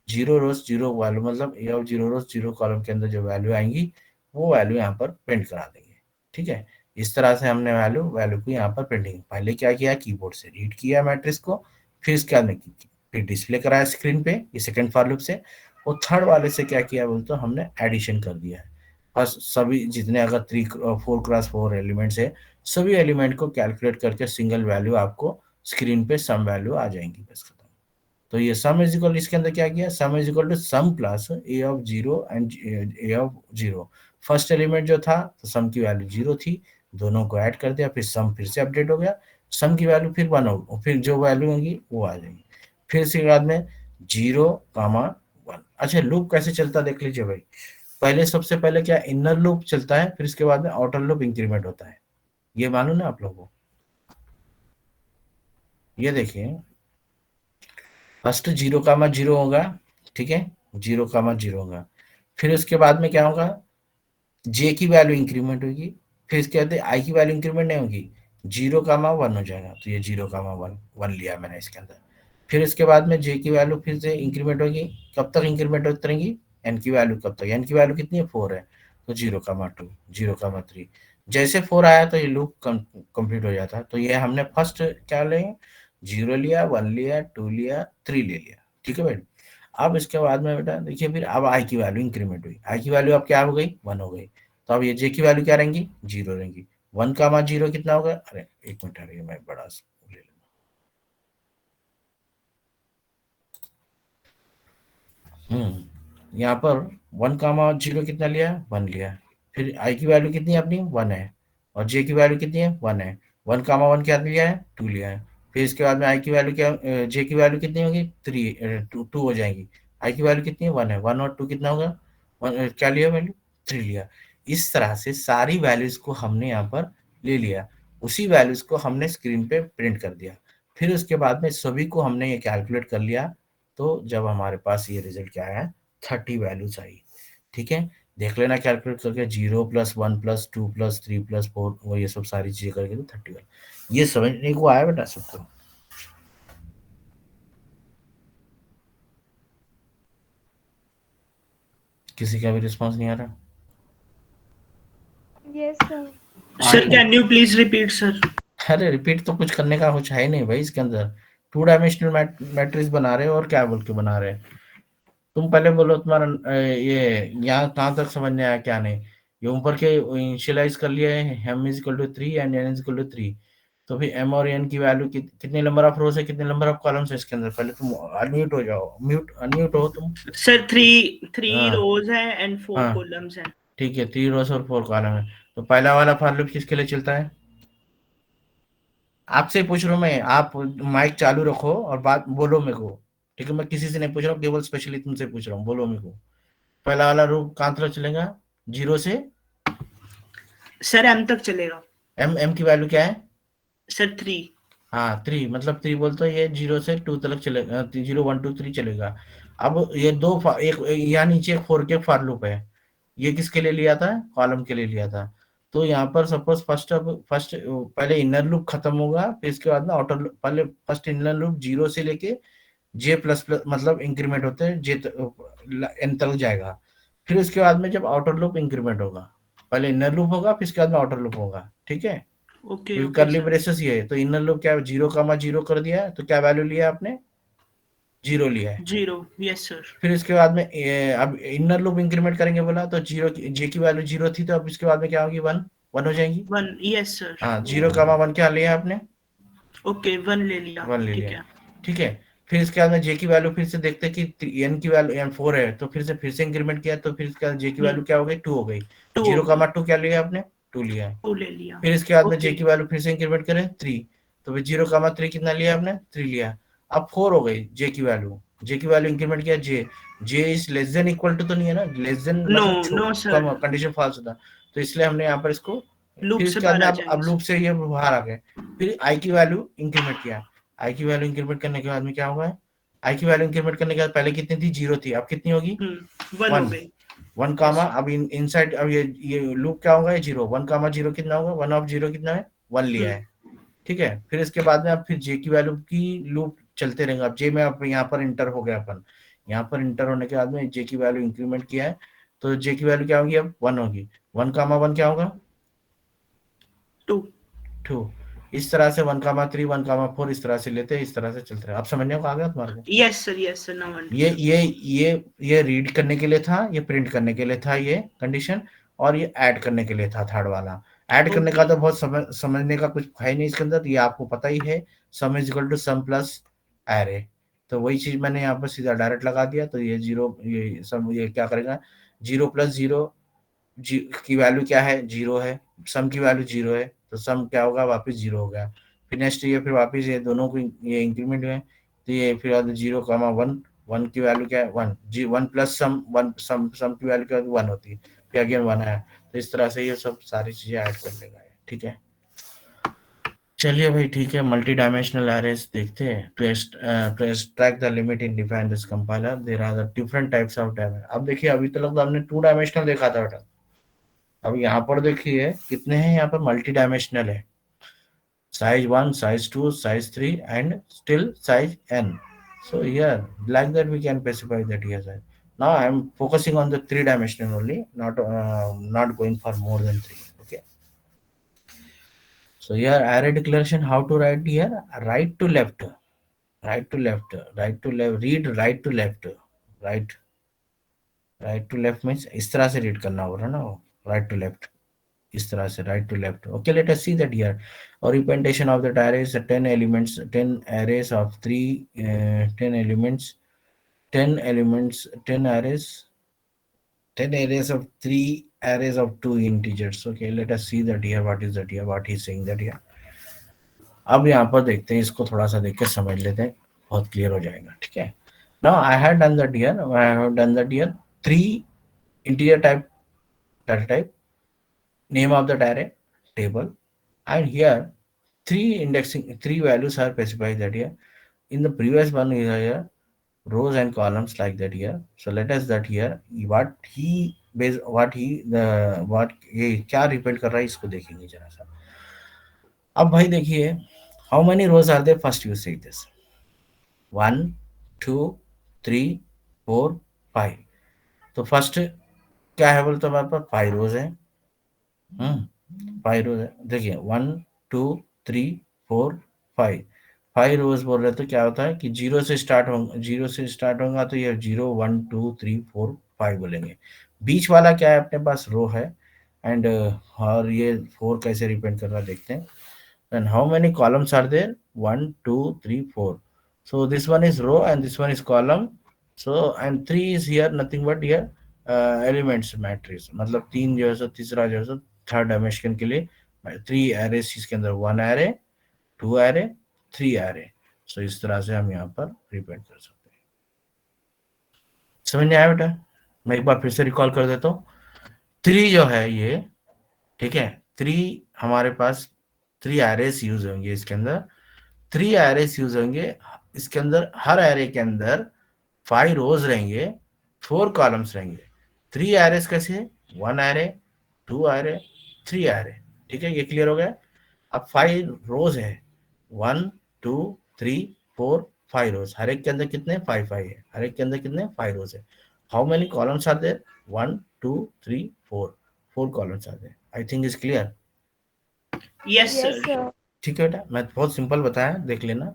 0 रोज 0 वैल्यू, मतलब ए ऑफ 0 रोज 0 कॉलम के अंदर जो वैल्यू आएंगी वो वैल्यू यहाँ पर प्रिंट करा देंगे, ठीक है। इस तरह से हमने वैल्यू को यहाँ पर प्रिंटिंग, पहले क्या किया, कीबोर्ड से रीड किया मैट्रिक्स को, फिर इसके बाद फिर डिस्प्ले कराया स्क्रीन पे, ये सेकंड फॉर लूप से। और थर्ड वाले से क्या किया बोलते तो हमने एडिशन कर दिया है, बस सभी जितने अगर 4x4 एलिमेंट्स है, सभी एलिमेंट को कैलकुलेट करके सिंगल वैल्यू आपको स्क्रीन पे सम वैल्यू आ जाएंगी, बस खत्म। तो ये सम इज इक्वल, इसके अंदर क्या किया, sum is equal to sum plus a of 0 and a of 0। First element जो था तो सम की वैल्यू 0 थी, दोनों को ऐड कर दिया, फिर सम फिर से अपडेट हो गया, सम की वैल्यू फिर 1 हो, फिर जो वैल्यू होगी वो आ जाएगी। फिर इसके बाद में 0,1। अच्छा, लूप कैसे चलता देख लीजिए भाई। पहले सबसे पहले क्या इनर लूप चलता है, फिर इसके बाद में आउटर लूप इंक्रीमेंट होता है। ये मालूम है आप लोगों को? ये देखिए, फर्स्ट 0,0 होगा, ठीक है, 0,0 होगा। फिर उसके बाद में क्या होगा, जे की वैल्यू इंक्रीमेंट होगी। फिर इसके बाद आई की वैल्यू इंक्रीमेंट नहीं होगी, 0,1 हो जाएगा। तो ये 0,1 लिया मैंने इसके अंदर। फिर इसके बाद में जे की वैल्यू फिर से इंक्रीमेंट होगी। कब तक इंक्रीमेंट होती रहेंगी, एन की वैल्यू कब तक, एन की वैल्यू कितनी है 4 है, तो 0,2, 0,3। जैसे 4 आया तो ये लूप कंप्लीट हो जाता है। तो ये हमने फर्स्ट क्या लें, 0 लिया, 1 लिया, 2 लिया, 3 ले लिया, ठीक है भाई। अब इसके बाद में बेटा देखिए, फिर अब आई की वैल्यू इंक्रीमेंट हुई, आई की वैल्यू अब क्या हो गई, 1 हो गई। तो अब ये जे की वैल्यू क्या रहेंगी, 0 रहेंगी। 1,0 कितना होगा, अरे एक मिनट आ रही है, मैं बड़ा ले लूंगा। यहाँ पर 1,0 कितना लिया, 1 लिया। फिर आई की वैल्यू कितनी है अपनी, 1 है। और जे की वैल्यू कितनी है, 1 है। 1,1 क्या लिया है, 2 लिया है। फिर इसके बाद में आई की वैल्यू क्या, जे की वैल्यू कितनी होगी, 3, 2 हो जाएगी। आई की वैल्यू कितनी है, 1 है। 1 और 2 कितना होगा, क्या लिया वैल्यू, 3 लिया। इस तरह से सारी वैल्यूज को हमने यहाँ पर ले लिया, उसी वैल्यूज को हमने स्क्रीन पे प्रिंट कर दिया। फिर उसके बाद में सभी को हमने ये कैलकुलेट कर लिया। तो जब हमारे पास ये रिजल्ट क्या आया, 30 वैल्यूज आई, ठीक है। देख लेना कैलकुलेट करके, 0+1+2+3+4 वो ये सब सारी चीजें करके तो 30 ये समझने को आया बेटा सबको? किसी का भी रिस्पॉन्स नहीं आ रहा? Yes, sir. Sir can you please repeat sir? अरे रिपीट तो कुछ करने का कुछ है ही नहीं भाई इसके अंदर। 2 डायमेंशनल मैट्रिक्स बना रहे हो और क्या बोल के बना रहे हैं। तुम पहले बोलो तुम्हारा ये यहाँ कहाँ तक समझ में आया क्या नहीं। ये ऊपर के इनिशियलाइज कर लिया है, m is equal to 3 and n is equal to 3। तो फिर m और n की वैल्यू कितने नंबर ऑफ रोज है, कितने नंबर ऑफ कॉलम्स है इसके अंदर। पहले तुम अनम्यूट हो जाओ, अनम्यूट हो तुम। सर थ्री हाँ रोज है एंड 4 हाँ कॉलम्स है। ठीक है, 3 रोज और 4 कॉलम है। तो पहला वाला फॉर लूप किसके लिए चलता है, आपसे पूछ रहा हूँ मैं। आप माइक चालू रखो और बात बोलो मेरे को, ठीक है। मैं किसी से नहीं पूछ रहा हूँ, केवल स्पेशली तुमसे पूछ रहा हूँ, बोलो मेरे को। पहला वाला रूप कहाँ तरह चलेगा, 0 से सर m तक चलेगा। m की वैल्यू क्या है, सर 3। हाँ 3, मतलब 3 बोलते ये 0 से 2 तक चलेगा, 0 1 2 3 चलेगा। अब ये एक यहाँ नीचे एक 4 के फॉर लूप है, ये किसके लिए लिया था, कॉलम के लिए लिया था। तो यहाँ पर सपोज फर्स्ट पहले इनर लूप खत्म होगा, फिर इसके बाद में आउटर लूप, पहले फर्स्ट इनर लूप 0 से लेके जे प्लस प्लस मतलब इंक्रीमेंट होते हैं, जे एन तक जाएगा। फिर उसके बाद में जब आउटर लूप इंक्रीमेंट होगा, पहले इनर लूप होगा, फिर इसके बाद में आउटर लूप होगा, ठीक है। ओके क्योंकि ओके करली सर। ब्रेसेस ये है, तो इनर लूप क्या 0,0 कर दिया है, तो क्या वैल्यू लिया आपने, 0 लिया है। 0। Yes sir. फिर इसके बाद में अब इनर लूप इंक्रीमेंट करेंगे बोला, तो जे की वैल्यू 0 थी, तो अब इसके बाद में क्या होगी, 1 हो जाएंगी। 1। Yes sir. हाँ 0,1 क्या लिया आपने, ओके 1 ले लिया। 1 ले ठीक लिया, है। ठीक है। फिर इसके बाद में जे की वैल्यू फिर से देखते हैं कि एन की वैल्यू एन 4 है, तो फिर से इंक्रीमेंट किया, तो फिर इसके बाद जे की वैल्यू क्या हो गई, 2 हो गई। 2 जीरो होगी। कामा टू क्या लिया आपने, 2 लिया है। 2 ले लिया। फिर इसके बाद में जे ओके। की वैल्यू फिर से इंक्रीमेंट करें 3, तो फिर 0,3 कितना लिया आपने, 3 लिया। अब 4 हो गई जे की वैल्यू, जे की वैल्यू इंक्रीमेंट किया, j is less than equal to तो नहीं है ना, लेस देन नो मतलब नो कम, सर, कंडीशन फॉल्स होता, तो इसलिए हमने यहाँ पर इसको। लूप फिर से इसके बाद बाहर में आ अब जाएंगे। लूप से ये बाहर आ गए। फिर आई की वैल्यू इंक्रीमेंट किया, आई की वैल्यू इंक्रीमेंट करने के बाद में क्या होगा, आई की वैल्यू इंक्रीमेंट करने के बाद पहले कितनी थी, 0 थी, अब कितनी होगी, 1 हो 1। गई। 1 कामा अब इनसाइड अब ये लूप क्या होगा, ये 0, 1,0 कितना होगा, 1 ऑफ 0 कितना है, 1 लिया है, ठीक है। फिर इसके बाद में अब फिर जे की वैल्यू की लूप चलते रहेंगे। अब जे में अब यहाँ पर इंटर हो गया अपन, यहाँ पर इंटर होने के बाद में जे की वैल्यू इंक्रीमेंट किया है, तो जे की वैल्यू क्या होगी, अब 1 होगी। 1,1 क्या होगा, 2। 2। इस तरह से 1,3 1,4 इस तरह से लेते हैं, इस तरह से चलते रहे। अब समझने को आ गया तुम्हारे को? यस सर नाउ ये अंडरस्टूड। ये रीड करने के लिए था, ये प्रिंट करने के लिए था ये कंडीशन, और ये ऐड करने के लिए था थर्ड वाला। ऐड करने का ओके। तो बहुत समझने का कुछ है नहीं इसके अंदर, ये आपको पता ही है, sum is equal to sum plus array. तो वही चीज मैंने यहाँ पर सीधा डायरेक्ट लगा दिया, तो ये 0 ये सम ये क्या करेगा, 0+0 की वैल्यू क्या है, 0 है, सम की वैल्यू 0 है, तो सम क्या होगा, वापस 0 हो गया। फिर नेक्स्ट ये फिर वापस ये दोनों को ये इंक्रीमेंट हुए, तो ये फिर 0,1, 1 की वैल्यू क्या है 1, जी 1 प्लस सम, 1 सम की वैल्यू क्या 1 होती है, फिर अगेन 1 है। तो इस तरह से ये सब सारी चीजें ऐड कर लेगा, ठीक है। चलिए भाई ठीक है, मल्टी डायमेंशनल एरेस देखते हैं। To extract the limit in define this compiler there are the different types of dimension. अब देखिए अभी तक तो हमने 2 डायमेंशनल देखा था बेटा, अब यहाँ पर देखिए कितने हैं, यहाँ पर मल्टी डायमेंशनल है, size 1, size 2, size 3, and still size n. So here, like that we can specify that here. Now I am focusing on the 3-dimensional only, not going for more than 3. Okay. So here array declaration, how to write here? Right to left, right to left, right to left. Read right to left, right. Right to left means इस तरह से read करना होगा ना, right to left. इस तरह से right to left. Okay, let us see that here. Or representation of the arrays, 10 elements, 10 arrays of 3, 10 elements, 10 elements, 10 arrays, 10 arrays of 3 arrays of 2 integers. Okay, let us see that here. What is that here? What he is saying that here. अब यहाँ पर देखते हैं, इसको थोड़ा सा देख के समझ लेते हैं, बहुत क्लियर हो जाएगा, ठीक है। Now I have done that here. I have done that here. 3 integer type data type, name of the array, table, and here 3 values are specified that here. In the previous one here, rows and columns like that here. So let us that here what he ये क्या रिपेंड कर रहा है इसको देखेंगे जरा सा। अब भाई देखिए, how many rows are there, first you say this 1 2 3 4 5। तो फर्स्ट क्या है बोलते हमारे पास 5 रोज है, 5 रोज है। देखिए 1 2 3 4 5, 5 रोज बोल रहे तो क्या होता है कि 0 से स्टार्ट होगा तो ये 0 1 2 3 4 5 बोलेंगे। बीच वाला क्या है अपने पास रो है, एंड और ये 4 कैसे रिप्रेजेंट कर रहा है देखते हैं। And how many columns are there? 1 2 3 4. So this one is row and this one is column. So and 3 is here nothing but here elements matrix, मतलब 3 जो है सो तीसरा जो है सो थर्ड डायमेंशन के लिए 3 एरेस, इसके अंदर 1 एरे 2 एरे 3 एरे। सो इस तरह से हम यहाँ पर रिप्रेजेंट कर सकते हैं। समझ नहीं आया बेटा? मैं एक बार फिर से रिकॉल कर देता हूँ। 3 जो है ये, ठीक है, 3 हमारे पास 3 एरेस यूज होंगे, इसके अंदर 3 एरेस यूज होंगे। इसके अंदर हर एरे के अंदर 5 रोज रहेंगे, 4 कॉलम्स रहेंगे। 3 एरेस कैसे, 1 एरे 2 एरे 3 एरे, ठीक है, ये क्लियर हो गया। अब 5 रोज है, 1 2 3 4 5 रोज, हर एक के अंदर कितने 5 5 है, हर एक के अंदर कितने 5 रोज है। How many columns are there, 1 2 3 4 columns are there. I think is clear. Yes sir. ठीक है बेटा, मैं बहुत सिंपल बताया, देख लेना।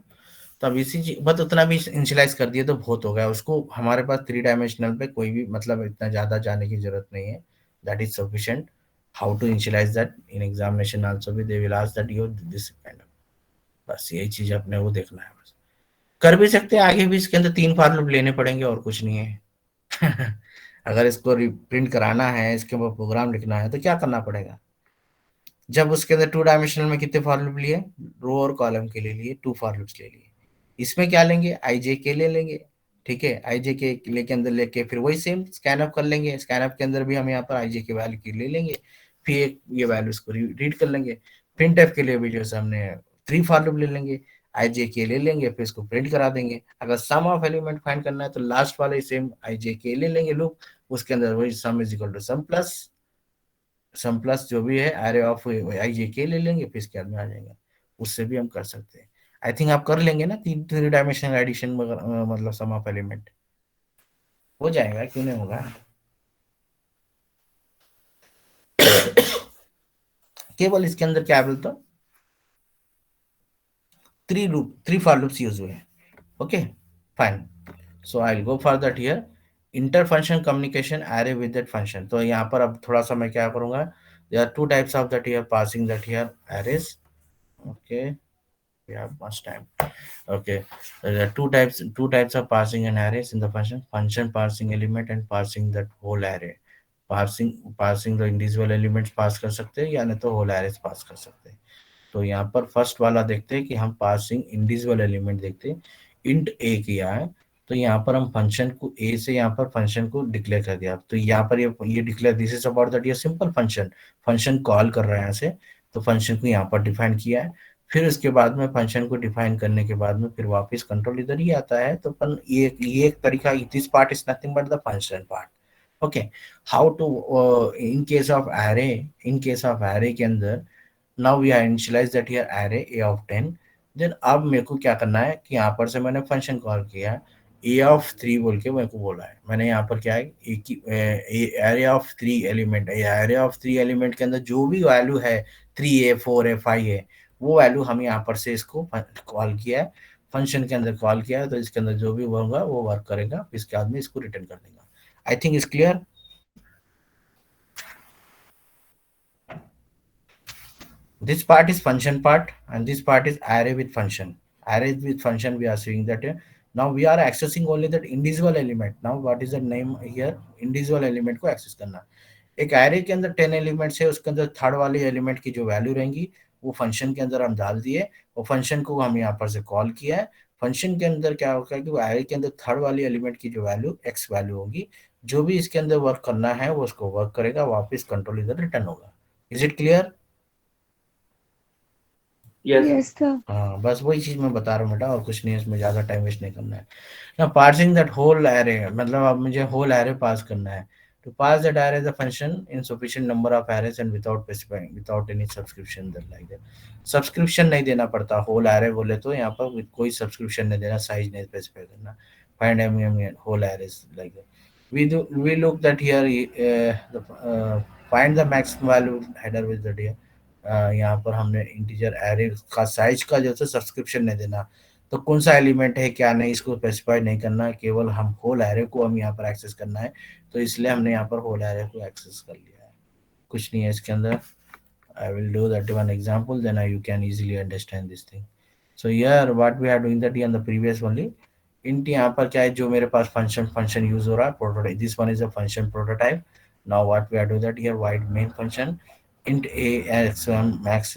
तो अब इसी चीज बस उतना भी इनिशियलाइज कर दिए तो बहुत हो गया। उसको हमारे पास 3 डायमेंशनल पे कोई भी मतलब इतना ज्यादा जाने की जरूरत नहीं है, that is sufficient. How to initialize that in examination also भी they will ask that you this kind of, बस यही चीज अपने वो देखना है। बस कर भी सकते हैं आगे भी, इसके अंदर 3 फॉर लूप लेने पड़ेंगे और कुछ नहीं है। अगर इसको प्रिंट कराना है, इसके ऊपर प्रोग्राम लिखना है तो क्या करना पड़ेगा, जब उसके अंदर 2 डायमेंशनल में कितने फॉर लूप लिए, रो और कॉलम के लिए लिए 2 फॉर लूप्स ले लिए। इसमें क्या लेंगे, IJK ले लेंगे, ठीक है, IJK लेके अंदर लेके फिर वही सेम स्कैनअप कर लेंगे। स्कैनअप के अंदर भी हम यहाँ पर IJK वैल्यू की ले लेंगे, फिर एक ये वैल्यूज को रीड कर लेंगे। प्रिंटफ के लिए भी जो हमने 3 फॉर लूप ले लेंगे, IJK ले लेंगे, फिर इसको प्रिंट करा देंगे। अगर सम ऑफ एलिमेंट फाइंड करना है तो लास्ट वाले सेम IJK ले लेंगे लूप, उसके अंदर वही sum is equal to sum plus जो भी है एरे ऑफ IJK ले लेंगे, फिर इसके बाद में आ जाएगा। उससे भी हम कर सकते हैं। आई थिंक आप कर लेंगे ना 3 डायमेंशनल एडिशन, मतलब सम ऑफ एलिमेंट हो जाएगा, क्यों नहीं होगा। केवल इसके अंदर क्या बोलता, 3 फॉर लूप्स यूज हुए हैं। Okay fine, so I will go for that here inter function communication array with that function. तो यहाँ पर अब थोड़ा सा मैं क्या करूंगा, there are 2 types of that here, passing that here arrays. Okay we have much time. Okay, there are two types of parsing an arrays in the function parsing element and parsing that whole array. parsing the individual elements पास कर सकते हैं या नहीं तो whole arrays पास कर सकते हैं। तो यहाँ पर फर्स्ट वाला देखते हैं कि हम पासिंग इंडिविजुअल एलिमेंट देखते हैं। इंट ए किया है, तो यहाँ पर हम फंक्शन को ए से यहाँ पर फंक्शन को डिक्लेयर कर दिया। तो यहाँ पर ये declare, this is about that ये सिंपल फंक्शन, फंक्शन कॉल कर रहे हैं यहाँ से, तो फंक्शन को यहाँ पर डिफाइन किया है। फिर उसके बाद में फंक्शन को डिफाइन करने के बाद में फिर वापस कंट्रोल इधर ही आता है। तो अपन ये एक तरीका, this part is nothing but the function part. Okay, how to, in case of array, in case of array के अंदर, now we are initialize that here array a of 10। Then अब मेरे को क्या करना है कि यहाँ पर से मैंने फंक्शन कॉल किया, ए ऑफ 3 बोल के मेरे को बोला है। मैंने यहाँ पर क्या है, एक ही एरे ऑफ 3 एलिमेंट है, एरे ऑफ 3 एलिमेंट के अंदर जो भी वैल्यू है, 3 है, 4 है, 5 है, वो वैल्यू हम यहाँ पर से इसको कॉल किया है, फंक्शन के अंदर कॉल किया है। तो इसके अंदर जो भी होगा वो वर्क करेगा, इसके बाद में इसको रिटर्न कर देगा। आई think is clear. This part is function part and this part is array with function. Array with function, we are seeing that now we are accessing only that individual element. Now what is the name here? Individual element को access करना। एक array के अंदर 10 elements है, उसके अंदर third वाले element की जो वैल्यू रहेंगी वो फंक्शन के अंदर हम डाल दिए, और फंक्शन को हम यहाँ पर से कॉल किया है। फंक्शन के अंदर क्या होगा कि वो array के अंदर थर्ड वाली एलिमेंट की जो वैल्यू x वैल्यू होगी, जो भी इसके अंदर वर्क करना है वो उसको वर्क करेगा, वापस कंट्रोल इधर रिटर्न होगा। Is it clear? Yes. Yes, sir. हाँ, बस वही चीज मैं बता रहा हूँ बेटा, और कुछ नहीं है इसमें, ज्यादा टाइम वेस्ट नहीं करना है ना। पार्सिंग दैट होल एरे, मतलब अब मुझे होल एरे पास करना है। To pass that array as a function in sufficient number of arrays and without specifying, without any subscription like that. Subscription नहीं देना पड़ता, होल एरे बोले तो यहाँ पर कोई सब्सक्रिप्शन नहीं देना, साइज नहीं स्पेसिफाई करना। Find whole arrays like that. we look that here find the maximum value header with the here। यहाँ पर हमने इंटीजर एरे का साइज का जो है सब्सक्रिप्शन नहीं देना, तो कौन सा एलिमेंट है क्या नहीं इसको स्पेसिफाई नहीं करना, केवल हम होल एरे को हम यहाँ पर एक्सेस करना है। तो इसलिए हमने यहाँ पर होल एरे को एक्सेस कर लिया है, कुछ नहीं है इसके अंदर। I will do that one example, then you can easily understand this thing. So here what we are doing that in the previous only int, यहाँ पर क्या है, जो मेरे पास फंक्शन यूज हो रहा है prototype, this one is a function prototype. Now what we are doing that here void main function int a max,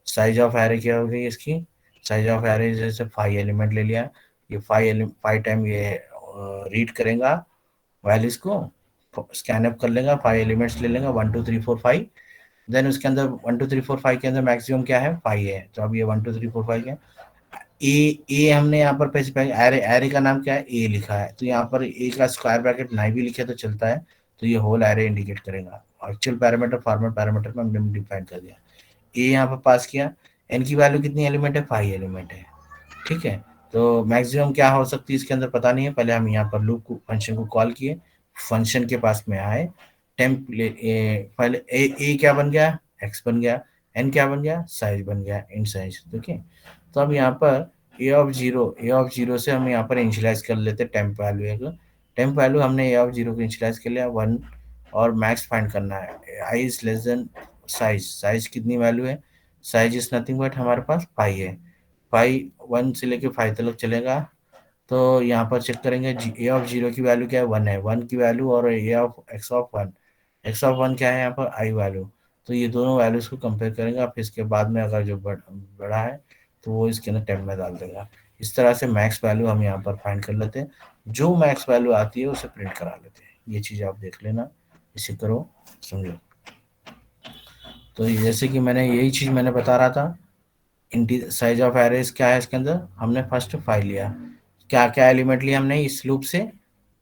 size of array क्या हो गई इसकी, साइज ऑफ एरे जैसे 5 एलिमेंट ले लिया, ये 5 टाइम ये रीड करेगा वैल्यूज को, स्कैन अप कर लेगा, 5 एलिमेंट्स ले लेगा, 1 2 3 4 5। देन उसके अंदर 1 2 3 4 5 के अंदर मैक्सिमम क्या है, 5 है। तो अब ये 1 2 3 4 5 है। ए हमने यहाँ पर स्पेसिफाई, एरे का नाम क्या है, ए लिखा है, तो यहाँ पर ए का स्क्वायर ब्रैकेट नहीं भी लिखे तो चलता है, तो ये होल एरे इंडिकेट करेगा। एक्चुअल पैरामीटर फॉर्मेट पैरामीटर में हमने डिफाइन कर दिया। ए यहाँ पर पास किया, एन की वैल्यू कितनी एलिमेंट है, 5 एलिमेंट है, ठीक है। तो मैक्सिमम क्या हो सकती है इसके अंदर पता नहीं है, पहले हम यहाँ पर लूप को फंक्शन को कॉल किए, फंक्शन के पास में आए, टेम्प पहले ए क्या बन गया, एक्स बन गया, एन क्या बन गया, साइज बन गया, इन साइज, ठीक है। तो अब यहाँ पर ए ऑफ जीरो से हम यहाँ पर इनिशियलाइज कर लेते टेम्प वैल्यू को। टेम्प वैल्यू हमने ए ऑफ जीरो को इनिशियलाइज कर लिया 1, और मैक्स फाइंड करना है, i is less than size, size कितनी वैल्यू है, साइज इज नथिंग बट हमारे पास 5 है, 5 1 से लेके 5 तक चलेगा। तो यहाँ पर चेक करेंगे ए ऑफ जीरो की वैल्यू क्या है, 1 है, 1 की वैल्यू, और a of x of 1, x of 1 क्या है यहाँ पर, आई वैल्यू। तो ये दोनों वैल्यूज को कंपेयर करेंगे, फिर इसके बाद में अगर जो बड़ा है तो वो इसके अंदर टेम्प में डाल देगा। इस तरह से मैक्स वैल्यू हम यहाँ पर फाइंड कर लेते हैं, जो मैक्स वैल्यू आती है उसे प्रिंट करा लेते हैं। ये चीज़ आप देख लेना, इसे करो, समझो। तो जैसे कि मैंने यही चीज़ मैंने बता रहा था, साइज ऑफ एरेज क्या है इसके अंदर, हमने फर्स्ट 5 लिया, क्या क्या एलिमेंट लिया हमने इस लूप से,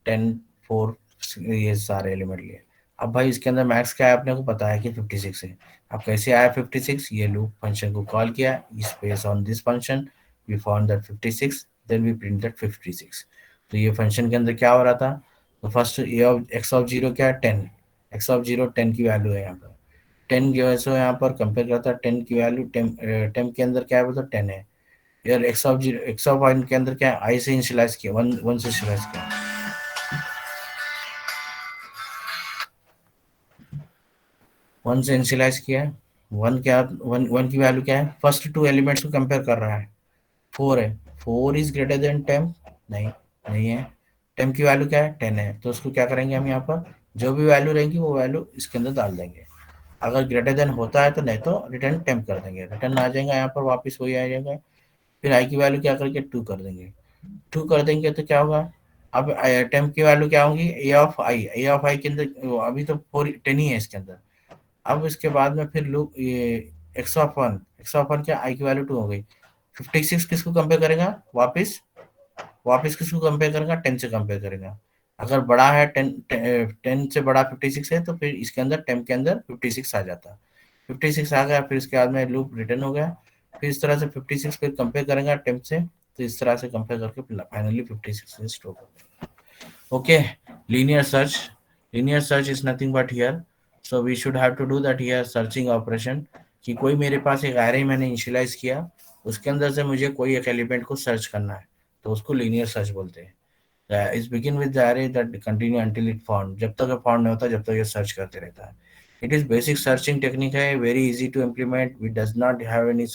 10 4 ये सारे एलिमेंट लिए। अब भाई इसके अंदर मैक्स क्या है अपने को पता है कि 56 है। अब कैसे आया 56, ये लूप फंक्शन को कॉल किया, based on this function we found that 56, then we print that 56। तो ये फंक्शन के अंदर क्या हो रहा था, तो first A of x of zero क्या है, 10, एक्स ऑफ जीरो 10 की वैल्यू है यहाँ पर, 10 की वजह से यहाँ पर कंपेयर करता है, 10 की वैल्यू टेम्प के अंदर क्या है, तो 10 है। यार x of zero, x of 1 के अंदर क्या है, आई से इनिशियलाइज किया, 1 से इनिशियलाइज किया, 1 से इनिशियलाइज किया है। 1 क्या, 1 की वैल्यू क्या है, फर्स्ट 2 एलिमेंट्स को कंपेयर कर रहा है, 4 है, 4 इज ग्रेटर देन टेम्प, नहीं है, टेम्प की वैल्यू क्या है, 10 है, तो उसको क्या करेंगे हम यहाँ पर जो भी वैल्यू रहेंगी वो वैल्यू इसके अंदर डाल देंगे। अगर ग्रेटर देन होता है तो नहीं तो रिटर्न टेम्प कर देंगे, रिटर्न आ जाएगा यहाँ पर वापस वही आ जाएगा। फिर आई की वैल्यू क्या करके 2 कर देंगे, टू कर देंगे तो क्या होगा, अब टेम्प की वैल्यू क्या होगी, ए ऑफ आई के अंदर अभी तो 10 ही है इसके अंदर। अब इसके बाद में फिर लूप ये एक्स ऑफ वन क्या, आई की वैल्यू 2 हो गई। 56 किसको कंपेयर करेगा, वापस वापस किसको कंपेयर करेगा, 10 से कंपेयर करेगा। अगर बड़ा है 10 से बड़ा 56 है तो फिर इसके अंदर 10 के अंदर 56 आ जाता। 56 आ गया, फिर इसके बाद में लूप रिटर्न हो गया। फिर इस तरह से 56 फिर कंपेयर करेंगे 10 से, तो इस तरह से कंपेयर करके फाइनली 56 से स्टॉप हो गया। Okay, linear search. Linear search is nothing but here. So we should have to do that here searching operation कि कोई मेरे पास एक array मैंने इनिशियलाइज किया, उसके अंदर से मुझे कोई एक एलिमेंट को सर्च करना है, तो उसको लीनियर सर्च बोलते हैं। इस begin with the array that continue until it found, जब तक ये फाउंड नहीं होता जब तक ये सर्च करते रहता है। It is basic searching technique है, very easy to implement, we does not have any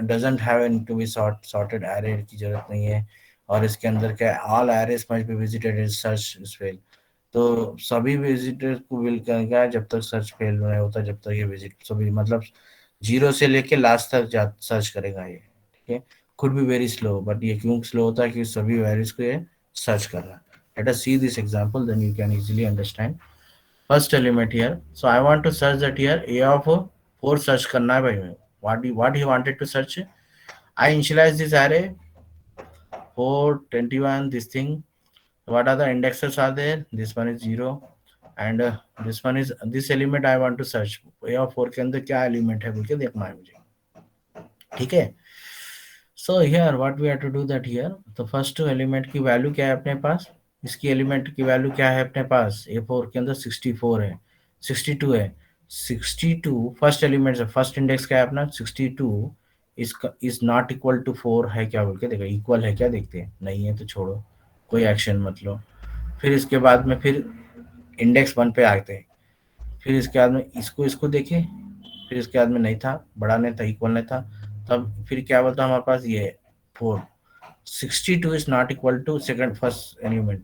doesn't have any to be sorted array की जरूरत नहीं है। और इसके अंदर क्या, all arrays must be visited in search fail, तो सभी विजिटर्स को विल करेगा जब तक सर्च फेल नहीं होता, जब तक ये विजिट सभी मतलब 0 से लेके लास्ट तक सर्च करेगा ये, ठीक है। Could be very slow, but ये क्यों स्लो होता है, कि सभी वैल्यूज को ये सर्च कर रहा है। Let us see this example, then you can easily understand. First element here, so I want to search that here a of 4 search करना है भाई। What he wanted to search, I initialize this array 4, 21, this thing. What are the indexes are there? This one is 0 and this one is this element I want to search. A of 4 के अंदर क्या element है बोल के देखना है मुझे, ठीक है। So here what we have to do that here, तो फर्स्ट एलिमेंट की वैल्यू क्या है अपने पास, इसकी एलिमेंट की वैल्यू क्या है अपने पास, A4 के अंदर 64 है, 62 है। 62 फर्स्ट एलिमेंट है, फर्स्ट इंडेक्स क्या है अपना 62, इसका इज नॉट इक्वल टू 4 है क्या बोल के देखो, इक्वल है क्या देखते हैं, नहीं है तो छोड़ो, कोई एक्शन मत लो। फिर इसके बाद में फिर इंडेक्स 1 पे आते हैं, फिर इसके बाद में इसको इसको देखें, फिर इसके बाद में नहीं था, बड़ा नहीं था, इक्वल नहीं था, तब फिर क्या बोलता हमारे पास ये 4, 62 is not equal to second first element